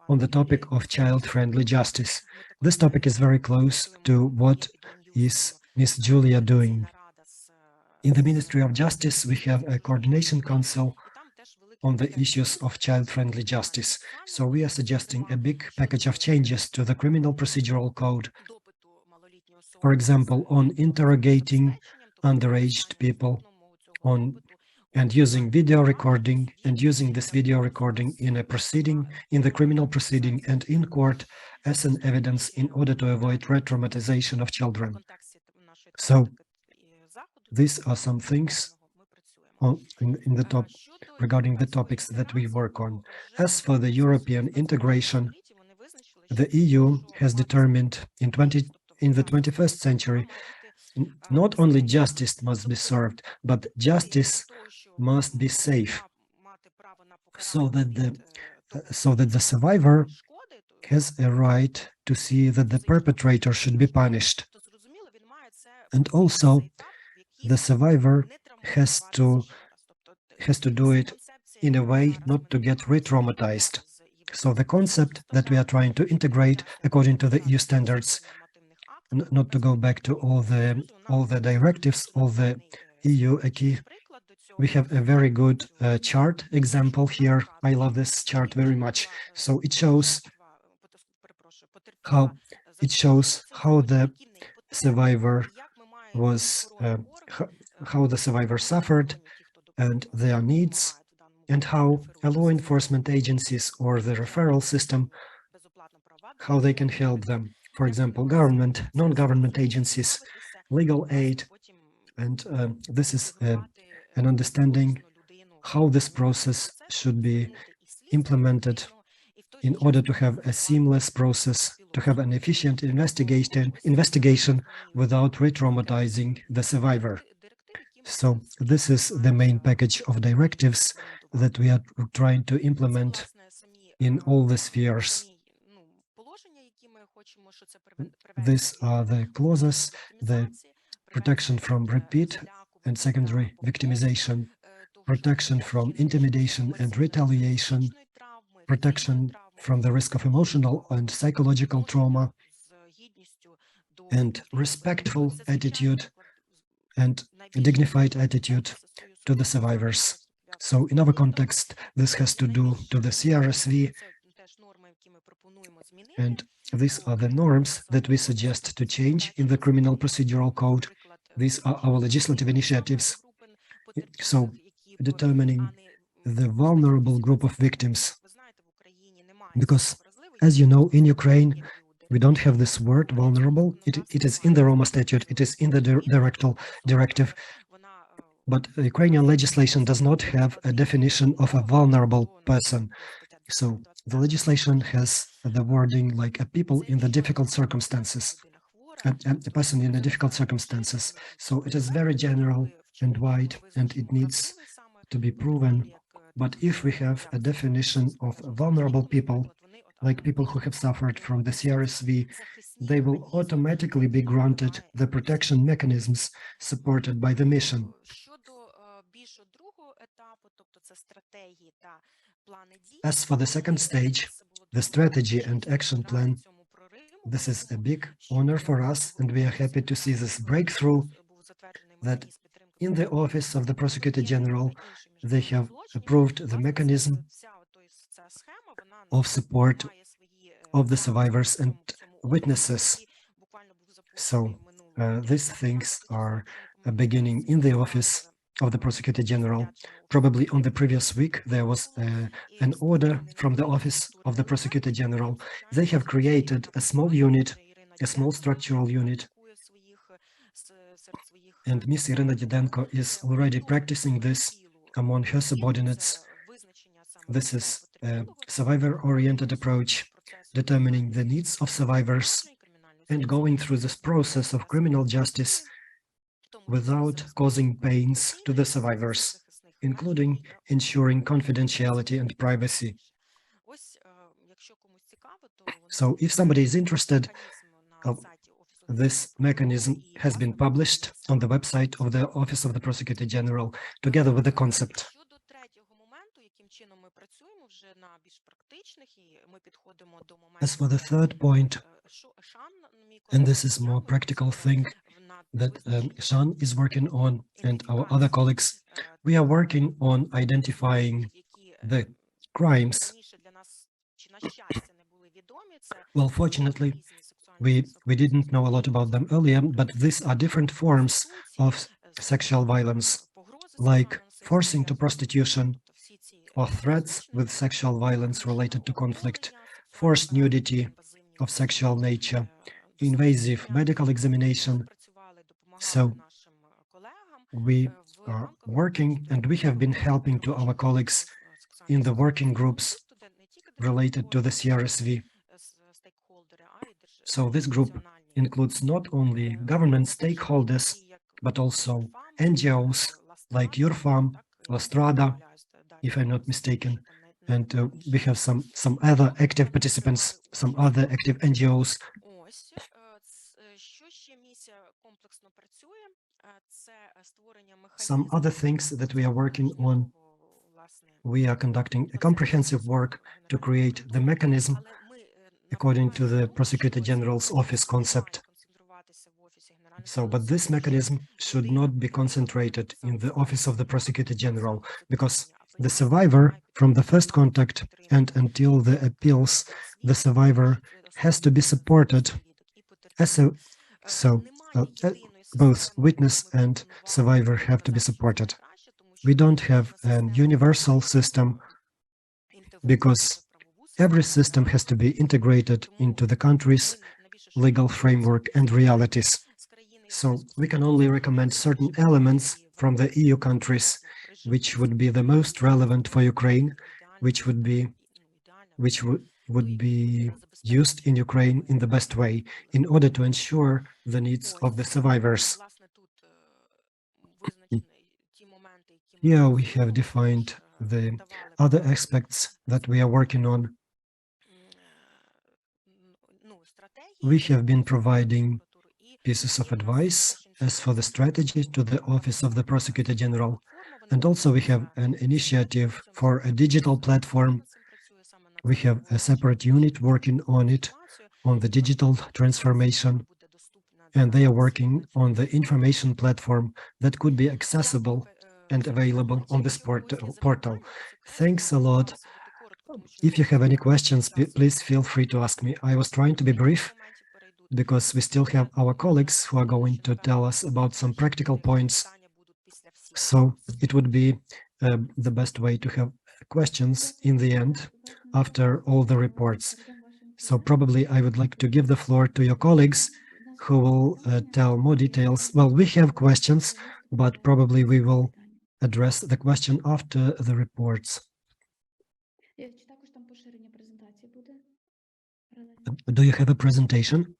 on the topic of child-friendly justice. This topic is very close to what is Ms. Julia doing. In the Ministry of Justice, we have a coordination council on the issues of child-friendly justice. So we are suggesting a big package of changes to the Criminal Procedural Code. For example, on interrogating underage people, on and using video recording, and using this video recording in a proceeding, in the criminal proceeding and in court as an evidence in order to avoid re-traumatization of children. So these are some things in the top regarding the topics that we work on. As for the European integration, the EU has determined in the 21st century, not only justice must be served, but justice must be safe, so that the survivor has a right to see that the perpetrator should be punished. And also, the survivor has to do it in a way not to get re-traumatized. So the concept that we are trying to integrate according to the EU standards, not to go back to all the directives, all the EU acquis. We have a very good chart example here. I love this chart very much. So it shows how the survivor was how the survivor suffered and their needs, and how law enforcement agencies or the referral system, how they can help them. For example, government, non-government agencies, legal aid, and this is an understanding how this process should be implemented in order to have a seamless process, to have an efficient investigation without re-traumatizing the survivor. So this is the main package of directives that we are trying to implement in all the spheres. These are the clauses: the protection from repeat and secondary victimization, protection from intimidation and retaliation, protection from the risk of emotional and psychological trauma, and respectful attitude and dignified attitude to the survivors. So in our context, this has to do to the CRSV, and these are the norms that we suggest to change in the Criminal Procedural Code. These are our legislative initiatives. So determining the vulnerable group of victims, because, as you know, in Ukraine, we don't have this word vulnerable. It is in the Roma statute, it is in the directive, but Ukrainian legislation does not have a definition of a vulnerable person. So the legislation has the wording like a people in the difficult circumstances, a person in the difficult circumstances. So it is very general and wide, and it needs to be proven. But if we have a definition of vulnerable people, like people who have suffered from the CRSV, they will automatically be granted the protection mechanisms supported by the mission. As for the second stage, the strategy and action plan, this is a big honor for us, and we are happy to see this breakthrough that in the Office of the Prosecutor General, they have approved the mechanism of support of the survivors and witnesses. So these things are beginning in the Office of the Prosecutor General. Probably on the previous week, there was an order from the Office of the Prosecutor General. They have created a small unit, a small structural unit, and Ms. Irina Didenko is already practicing this among her subordinates. This is a survivor-oriented approach, determining the needs of survivors and going through this process of criminal justice without causing pains to the survivors, including ensuring confidentiality and privacy. So if somebody is interested, this mechanism has been published on the website of the Office of the Prosecutor General, together with the concept. As for the third point, and this is more practical thing that Shan is working on, and our other colleagues, we are working on identifying the crimes. Well, fortunately, we didn't know a lot about them earlier, but these are different forms of sexual violence, like forcing to prostitution, or threats with sexual violence related to conflict, forced nudity of sexual nature, invasive medical examination. So we are working, and we have been helping to our colleagues in the working groups related to the CRSV. So this group includes not only government stakeholders, but also NGOs like Your Farm, Strada, if I'm not mistaken, and we have some other active participants, some other active NGOs. Some other things that we are working on. We are conducting a comprehensive work to create the mechanism according to the Prosecutor General's office concept. So, but this mechanism should not be concentrated in the office of the Prosecutor General, because the survivor from the first contact and until the appeals, the survivor has to be supported as a, both witness and survivor have to be supported. We don't have a universal system because every system has to be integrated into the country's legal framework and realities. So we can only recommend certain elements from the EU countries, which would be the most relevant for Ukraine, which would be used in Ukraine in the best way in order to ensure the needs of the survivors. Here we have defined the other aspects that we are working on. We have been providing pieces of advice as for the strategy to the Office of the Prosecutor General. And also we have an initiative for a digital platform. We have a separate unit working on it, on the digital transformation, and they are working on the information platform that could be accessible and available on this portal. Thanks a lot. If you have any questions, please feel free to ask me. I was trying to be brief because we still have our colleagues who are going to tell us about some practical points. So it would be the best way to have questions in the end after all the reports. So probably I would like to give the floor to your colleagues who will tell more details. Well, we have questions, but probably we will address the question after the reports. Do you have a presentation?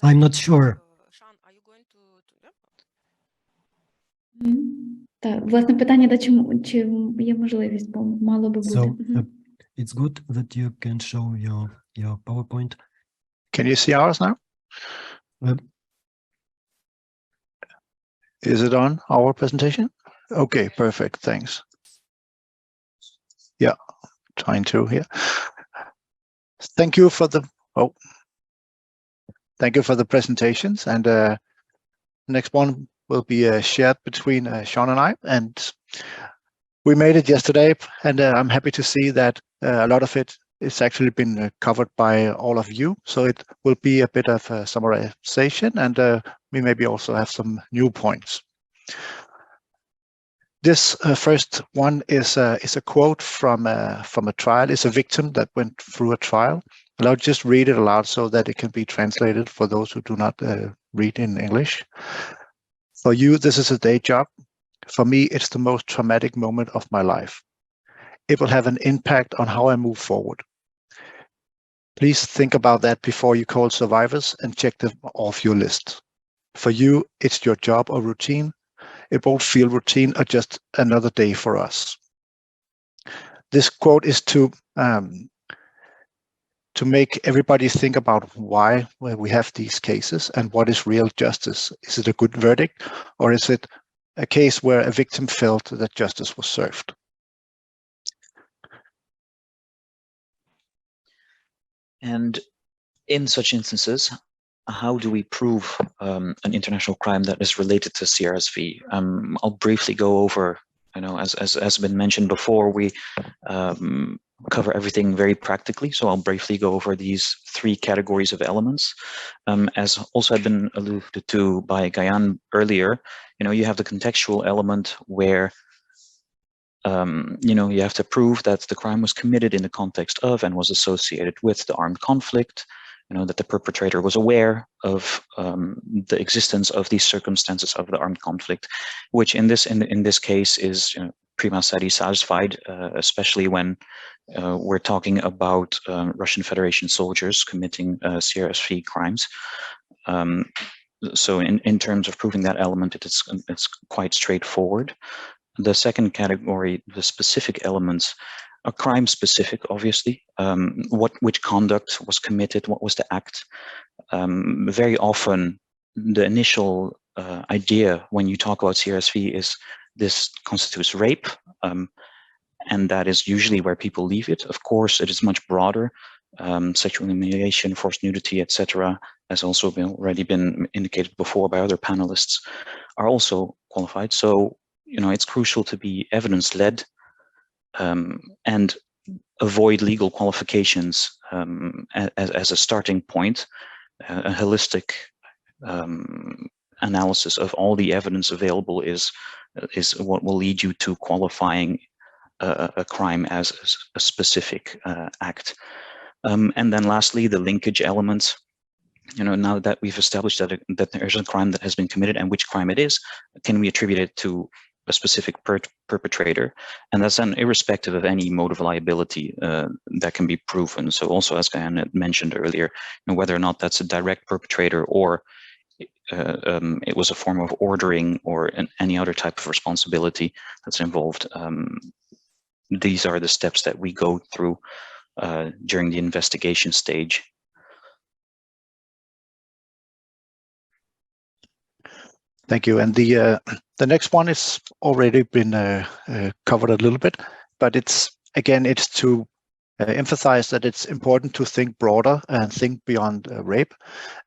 I'm not sure. Так, власне питання, чи є можливість, бо мало би бути. So it's good that you can show your PowerPoint. Can you see ours now? Is it on, our presentation? Okay, perfect, thanks. Yeah, trying to here. Thank you for the presentations, and next one will be shared between Sean and I, and we made it yesterday, and I'm happy to see that a lot of it is actually been covered by all of you, so it will be a bit of a summarization, and we maybe also have some new points. This first one is a quote from a trial. It's a victim that went through a trial, and I'll just read it aloud so that it can be translated for those who do not read in English. For you, this is a day job. For me, it's the most traumatic moment of my life. It will have an impact on how I move forward. Please think about that before you call survivors and check them off your list. For you, it's your job or routine. It won't feel routine or just another day for us. This quote is to make everybody think about why we have these cases and what is real justice. Is it a good verdict, or is it a case where a victim felt that justice was served? And in such instances, how do we prove an international crime that is related to CRSV? I'll briefly go over, as has been mentioned before, we cover everything very practically, so I'll briefly go over these 3 categories of elements. As also had been alluded to by Gayan earlier, you have the contextual element where you have to prove that the crime was committed in the context of and was associated with the armed conflict, that the perpetrator was aware of the existence of these circumstances of the armed conflict, which in this case is prima facie satisfied, especially when we're talking about Russian Federation soldiers committing CRSV crimes. So in terms of proving that element, it's quite straightforward. The second category, the specific elements, are crime specific, obviously. Which conduct was committed, what was the act? Very often, the initial idea when you talk about CRSV is this constitutes rape, and that is usually where people leave it. Of course, it is much broader. Sexual humiliation, forced nudity, etc., has also already been indicated before by other panelists, are also qualified. So it's crucial to be evidence-led and avoid legal qualifications as a starting point. A holistic analysis of all the evidence available is what will lead you to qualifying a crime as a specific act. And then lastly, the linkage elements. Now that we've established that there's a crime that has been committed and which crime it is, can we attribute it to a specific perpetrator? And that's then irrespective of any mode of liability that can be proven. So also, as Gayan had mentioned earlier, whether or not that's a direct perpetrator or it was a form of ordering or any other type of responsibility that's involved. These are the steps that we go through during the investigation stage. Thank you. And the next one has already been covered a little bit, but it's to emphasize that it's important to think broader and think beyond rape.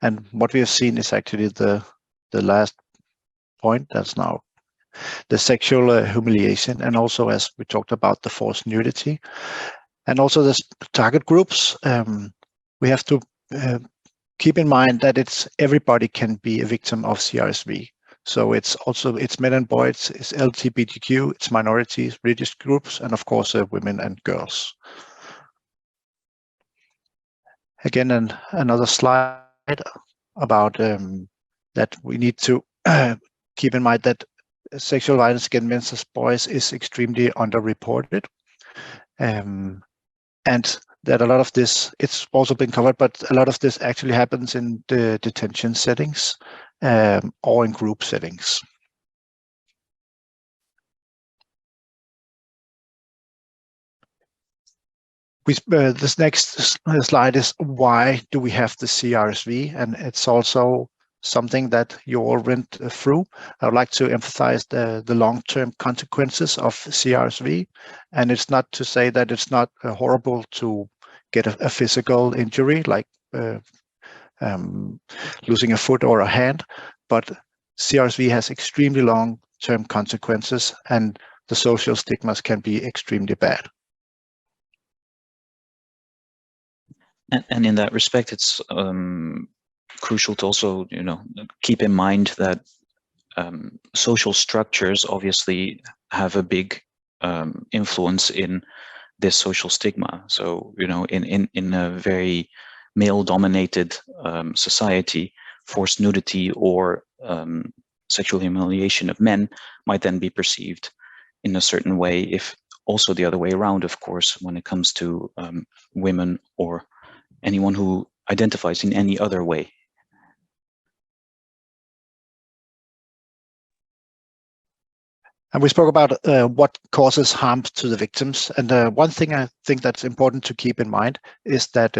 And what we have seen is actually the last point. That's now the sexual humiliation, and also, as we talked about, the forced nudity, and also the target groups. We have to keep in mind that everybody can be a victim of CRSV. So it's men and boys, it's LGBTQ, it's minorities, religious groups, and of course women and girls. Again, another slide about that we need to keep in mind that sexual violence against boys is extremely underreported, and that a lot of this, it's also been covered, but a lot of this actually happens in the detention settings or in group settings. This next slide is why do we have the CRSV, and it's also something that you all went through. I would like to emphasize the long-term consequences of CRSV, and it's not to say that it's not horrible to get a physical injury like losing a foot or a hand, but CRSV has extremely long-term consequences, and the social stigmas can be extremely bad. And in that respect, it's crucial to also, keep in mind that social structures obviously have a big influence in this social stigma. So, in a very male-dominated society, forced nudity or sexual humiliation of men might then be perceived in a certain way, if also the other way around, of course, when it comes to women or anyone who identifies in any other way. And we spoke about what causes harm to the victims. And one thing I think that's important to keep in mind is that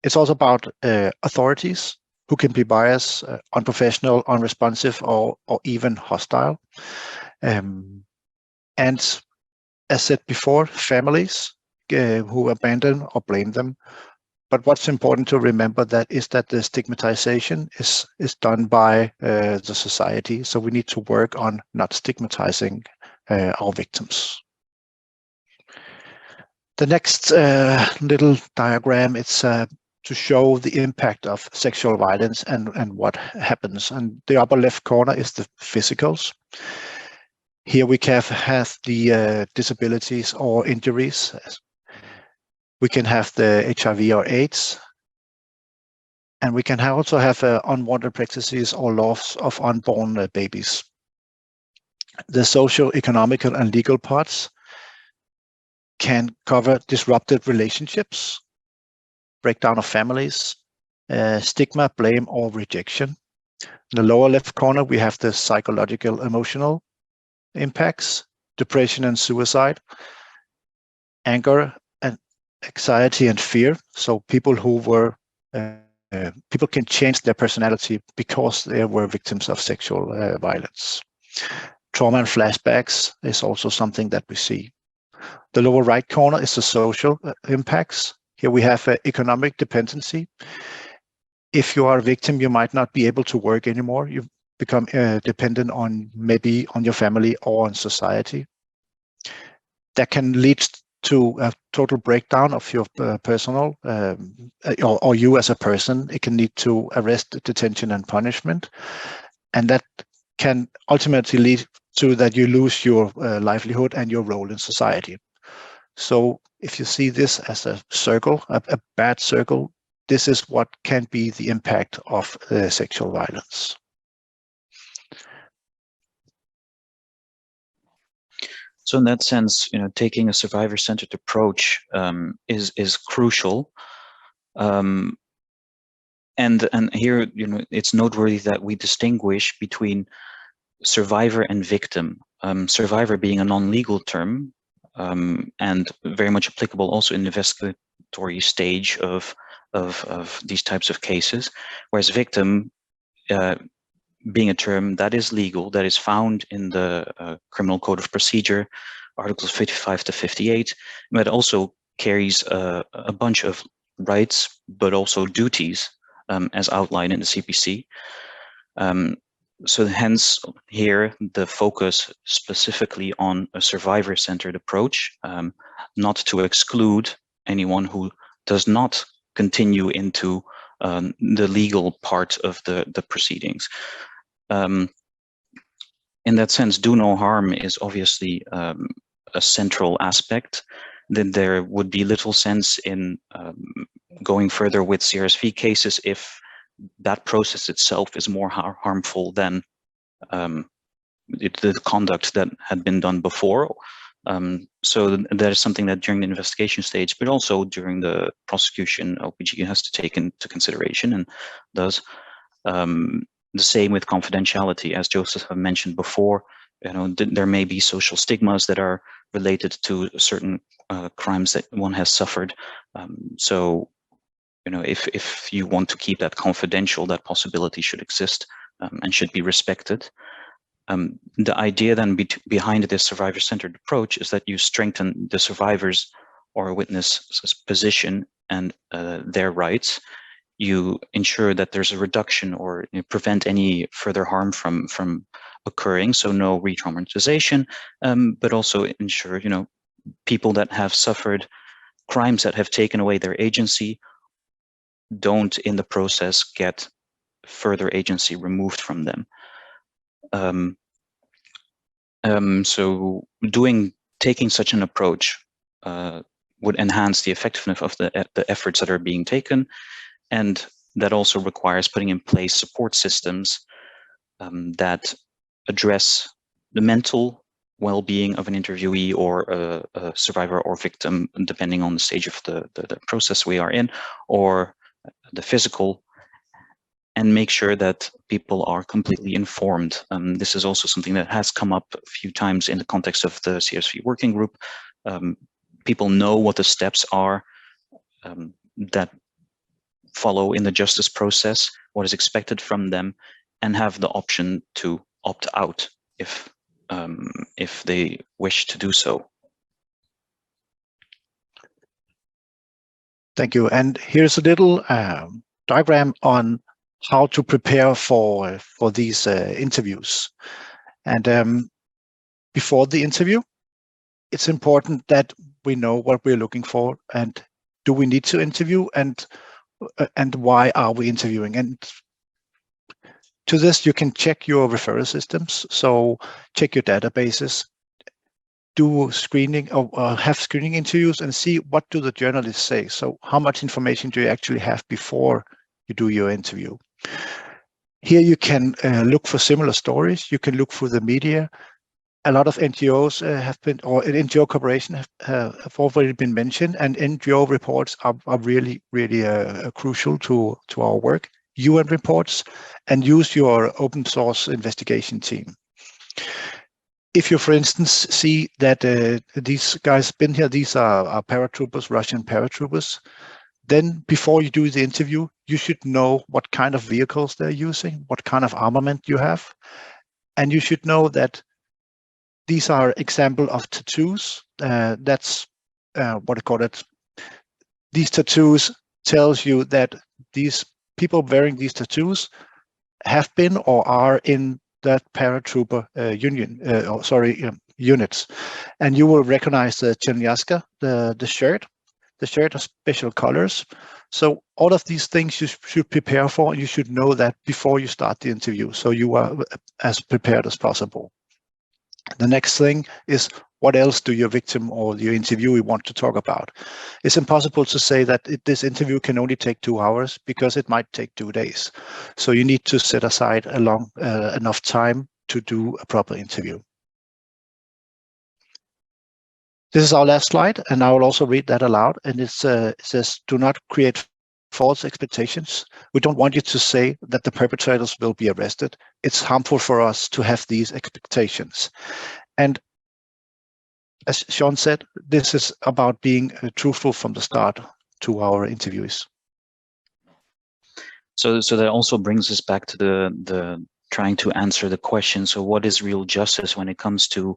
it's also about authorities who can be biased, unprofessional, unresponsive, or even hostile. And as said before, families who abandon or blame them. But what's important to remember is that the stigmatization is done by the society. So we need to work on not stigmatizing our victims. The next little diagram, it's to show the impact of sexual violence and what happens. And the upper left corner is the physicals. Here we can have the disabilities or injuries. We can have the HIV or AIDS. And we can also have unwanted pregnancies or loss of unborn babies. The social, economical, and legal parts can cover disrupted relationships, breakdown of families, stigma, blame, or rejection. In the lower left corner, we have the psychological, emotional impacts, depression and suicide, anger and anxiety and fear. So people who were people can change their personality because they were victims of sexual violence. Trauma and flashbacks is also something that we see. The lower right corner is the social impacts. Here we have economic dependency. If you are a victim, you might not be able to work anymore. You become dependent on maybe on your family or on society. That can lead to a total breakdown of your personal or you as a person. It can lead to arrest, detention, and punishment. And that can ultimately lead to that you lose your livelihood and your role in society. So if you see this as a circle, a bad circle, this is what can be the impact of sexual violence. So in that sense, taking a survivor-centered approach is crucial. And here, it's noteworthy that we distinguish between survivor and victim. Survivor being a non-legal term and very much applicable also in the investigatory stage of these types of cases, whereas victim being a term that is legal, that is found in the Criminal Code of Procedure, Articles 55 to 58, but also carries a bunch of rights, but also duties as outlined in the CPC. So hence here, the focus specifically on a survivor-centered approach, not to exclude anyone who does not continue into the legal part of the proceedings. In that sense, do no harm is obviously a central aspect. Then there would be little sense in going further with CRSV cases if that process itself is more harmful than the conduct that had been done before. So that is something that during the investigation stage, but also during the prosecution, OPG has to take into consideration and does. The same with confidentiality, as Joseph have mentioned before. There may be social stigmas that are related to certain crimes that one has suffered. So, if you want to keep that confidential, that possibility should exist and should be respected. The idea then behind this survivor-centered approach is that you strengthen the survivor's or a witness's position and their rights. You ensure that there's a reduction or prevent any further harm from occurring, so no re-traumatization, but also ensure people that have suffered crimes that have taken away their agency don't in the process get further agency removed from them. So taking such an approach would enhance the effectiveness of the efforts that are being taken, and that also requires putting in place support systems that address the mental well-being of an interviewee or a survivor or victim, depending on the stage of the process we are in, or the physical, and make sure that people are completely informed. This is also something that has come up a few times in the context of the CSV working group. People know what the steps are that follow in the justice process, what is expected from them, and have the option to opt out if they wish to do so. Thank you. And here's a little diagram on how to prepare for these interviews. And before the interview, it's important that we know what we're looking for, and do we need to interview, and why are we interviewing? And to this, you can check your referral systems. So check your databases, do screening or have screening interviews, and see what do the journalists say. So how much information do you actually have before you do your interview? Here you can look for similar stories. You can look through the media. A lot of NGOs have been, or NGO cooperation have already been mentioned, and NGO reports are really, really crucial to our work. UN reports, and use your open source investigation team. If you, for instance, see that these guys been here, these are paratroopers, Russian paratroopers, then before you do the interview, you should know what kind of vehicles they're using, what kind of armament you have, and you should know that these are example of tattoos. That's what I call it. These tattoos tells you that these people wearing these tattoos have been or are in that paratrooper units, and you will recognize the Chernyaska, the shirt of special colors. So all of these things you should prepare for, and you should know that before you start the interview, so you are as prepared as possible. The next thing is, what else do your victim or your interviewee want to talk about? It's impossible to say that this interview can only take 2 hours, because it might take 2 days. So you need to set aside enough time to do a proper interview. This is our last slide, and I will also read that aloud. And it says, do not create false expectations. We don't want you to say that the perpetrators will be arrested. It's harmful for us to have these expectations. And as Sean said, this is about being truthful from the start to our interviewees. So that also brings us back to the trying to answer the question. So what is real justice when it comes to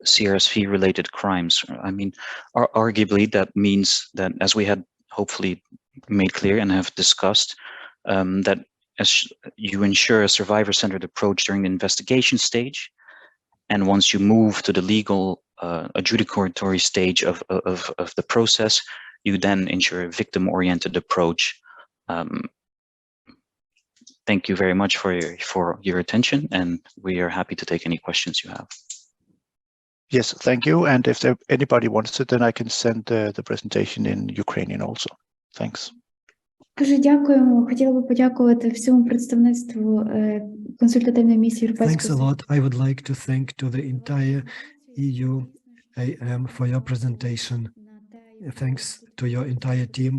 CRSV related crimes? I mean, arguably that means that, as we had hopefully made clear and have discussed, that as you ensure a survivor-centered approach during the investigation stage, and once you move to the legal adjudicatory stage of the process, you then ensure a victim-oriented approach. Thank you very much for your attention, and we are happy to take any questions you have. Yes, thank you. And if anybody wants it, then I can send the presentation in Ukrainian also. Thanks. Дуже дякуємо. Хотіла би подякувати всьому представництву консультативної місії Європейського Thanks a lot. I would like to thank to the entire EUAM for your presentation. Thanks to your entire team,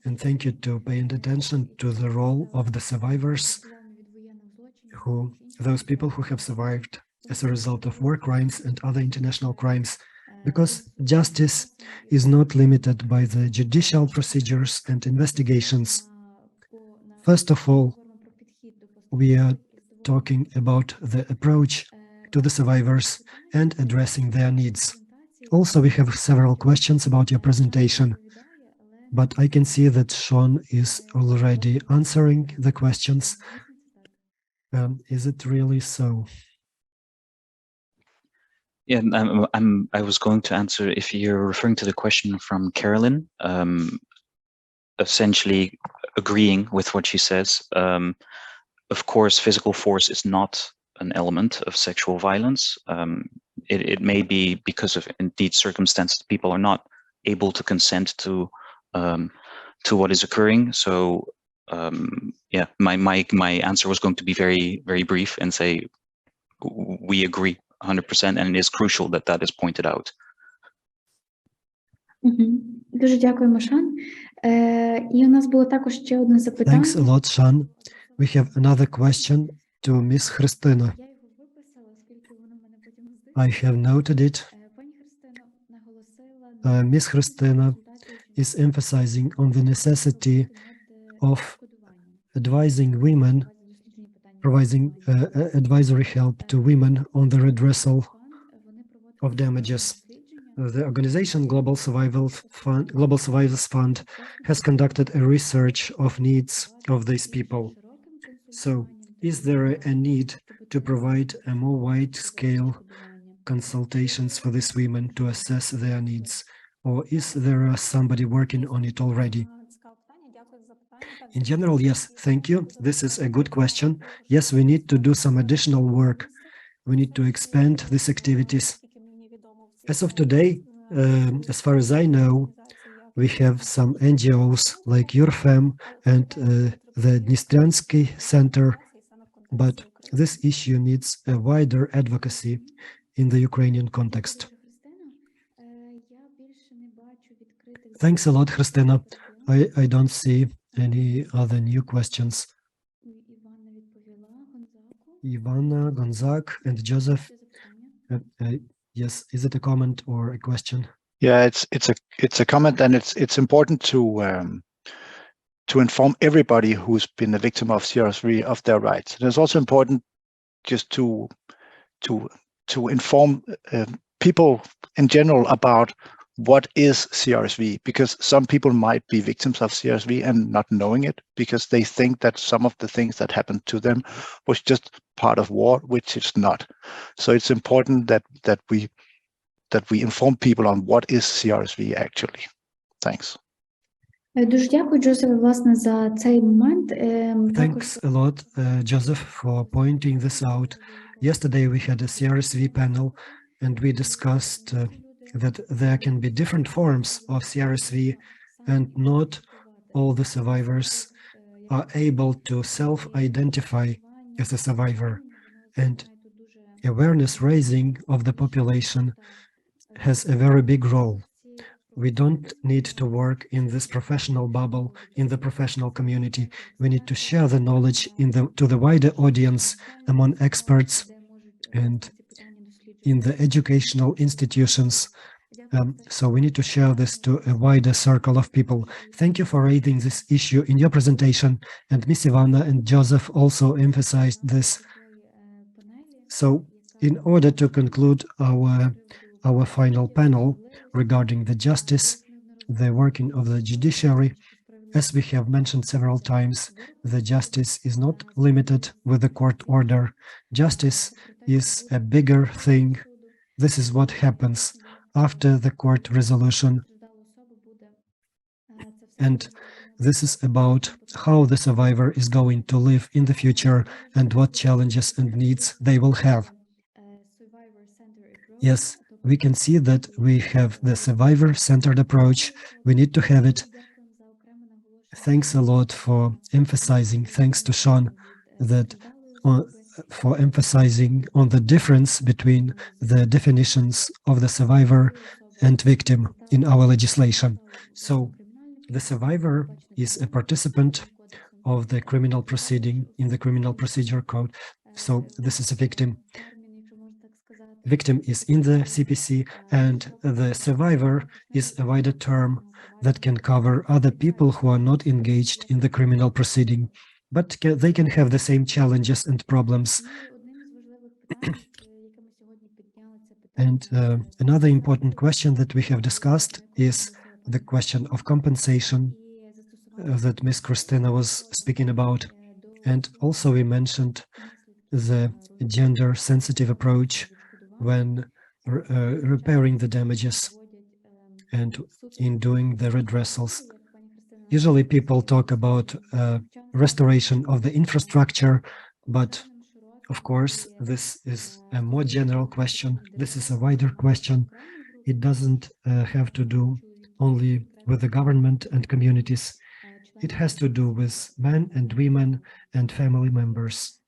and thank you to paying attention to the role of the survivors, those people who have survived as a result of war crimes and other international crimes, because justice is not limited by the judicial procedures and investigations. First of all, we are talking about the approach to the survivors and addressing their needs. Also, we have several questions about your presentation, but I can see that Sean is already answering the questions. Is it really so? Yeah, I was going to answer, if you're referring to the question from Carolyn, essentially agreeing with what she says. Of course, physical force is not an element of sexual violence. It may be because of indeed circumstances, people are not able to consent to what is occurring. So yeah, my answer was going to be very, very brief and say we agree 100%, and it is crucial that that is pointed out. Дуже дякуємо, Шан. І у нас було також ще одне запитання. Thanks a lot, Sean. We have another question to Miss Christina. I have noted it. Miss Christina is emphasizing on the necessity of advising women, providing advisory help to women on the redressal of damages. The organization Global Survivors Fund has conducted a research of needs of these people. So, is there a need to provide a more wide-scale consultations for these women to assess their needs? or is there somebody working on it already? In general, yes, thank you. This is a good question. Yes, we need to do some additional work. We need to expand these activities. As of today, as far as I know, we have some NGOs like Eurofem and the Dnistriansky Center, but this issue needs a wider advocacy in the Ukrainian context. Thanks a lot, Christina. I don't see any other new questions. Ivana, Gonzak, and Joseph. Yes, is it a comment or a question? Yeah, it's a comment, and it's important to inform everybody who's been a victim of CRSV of their rights. And it's also important just to inform people in general about what is CRSV, because some people might be victims of CRSV and not knowing it, because they think that some of the things that happened to them was just part of war, which it's not. So it's important that we inform people on what is CRSV actually. Thanks. Дуже дякую, Джозефе, власне, за цей момент. Thanks a lot, Joseph, for pointing this out. Yesterday we had a CRSV panel and we discussed that there can be different forms of CRSV and not all the survivors are able to self-identify as a survivor. And awareness raising of the population has a very big role. We don't need to work in this professional bubble, in the professional community. We need to share the knowledge to the wider audience among experts and in the educational institutions. So we need to share this to a wider circle of people. Thank you for raising this issue in your presentation, and Miss Ivana and Joseph also emphasized this. So in order to conclude our final panel regarding the justice, the working of the judiciary, as we have mentioned several times, the justice is not limited with the court order. Justice is a bigger thing. This is what happens after the court resolution. And this is about how the survivor is going to live in the future and what challenges and needs they will have. Yes, we can see that we have the survivor-centered approach. We need to have it. Thanks a lot for emphasizing, thanks to Sean, that for emphasizing on the difference between the definitions of the survivor and victim in our legislation. So the survivor is a participant of the criminal proceeding in the Criminal Procedure Code. So this is a victim. Victim is in the CPC, and the survivor is a wider term that can cover other people who are not engaged in the criminal proceeding, but they can have the same challenges and problems. And another important question that we have discussed is the question of compensation that Ms. Christina was speaking about. And also we mentioned the gender-sensitive approach when repairing the damages and in doing the redressals. Usually people talk about restoration of the infrastructure, but of course this is a more general question. This is a wider question. It doesn't have to do only with the government and communities. It has to do with men and women and family members.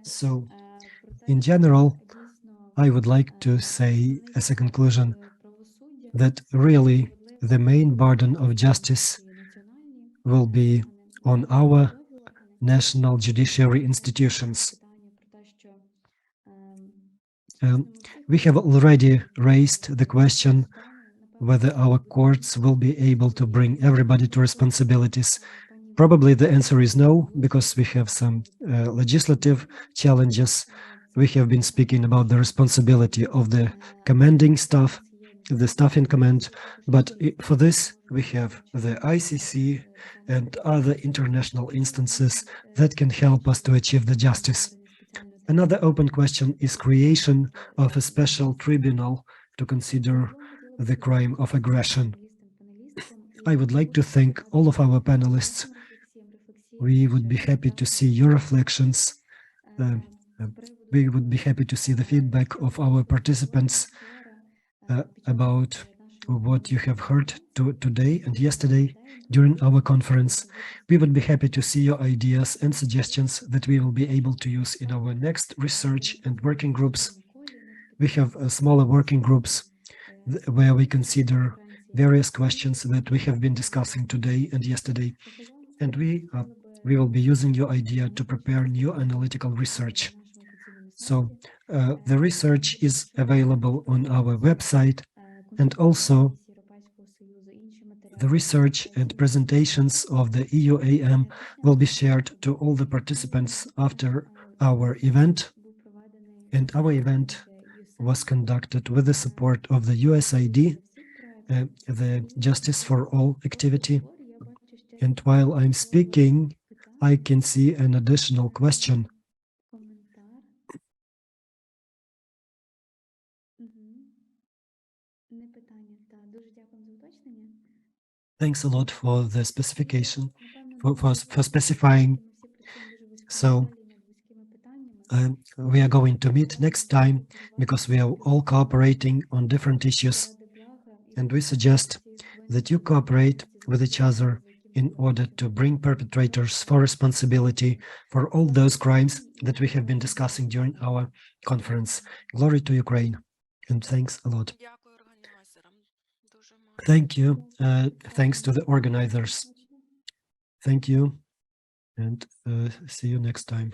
So, in general, I would like to say as a conclusion that really the main burden of justice will be on our national judiciary institutions. We have already raised the question whether our courts will be able to bring everybody to responsibilities. Probably the answer is no, because we have some legislative challenges. We have been speaking about the responsibility of the commanding staff, the staff in command, but for this we have the ICC and other international instances that can help us to achieve the justice. Another open question is creation of a special tribunal to consider the crime of aggression. I would like to thank all of our panelists. We would be happy to see your reflections. We would be happy to see the feedback of our participants about what you have heard today and yesterday during our conference. We would be happy to see your ideas and suggestions that we will be able to use in our next research and working groups. We have smaller working groups where we consider various questions that we have been discussing today and yesterday. And we will be using your idea to prepare new analytical research. So the research is available on our website, and also the research and presentations of the EUAM will be shared to all the participants after our event. And our event was conducted with the support of the USAID, the Justice for All activity. And while I'm speaking, I can see an additional question. Thanks a lot for the specification, for specifying. So we are going to meet next time because we are all cooperating on different issues. And we suggest that you cooperate with each other in order to bring perpetrators for responsibility for all those crimes that we have been discussing during our conference. Glory to Ukraine, and thanks a lot. Thank you. Thanks to the organizers. Thank you, and see you next time.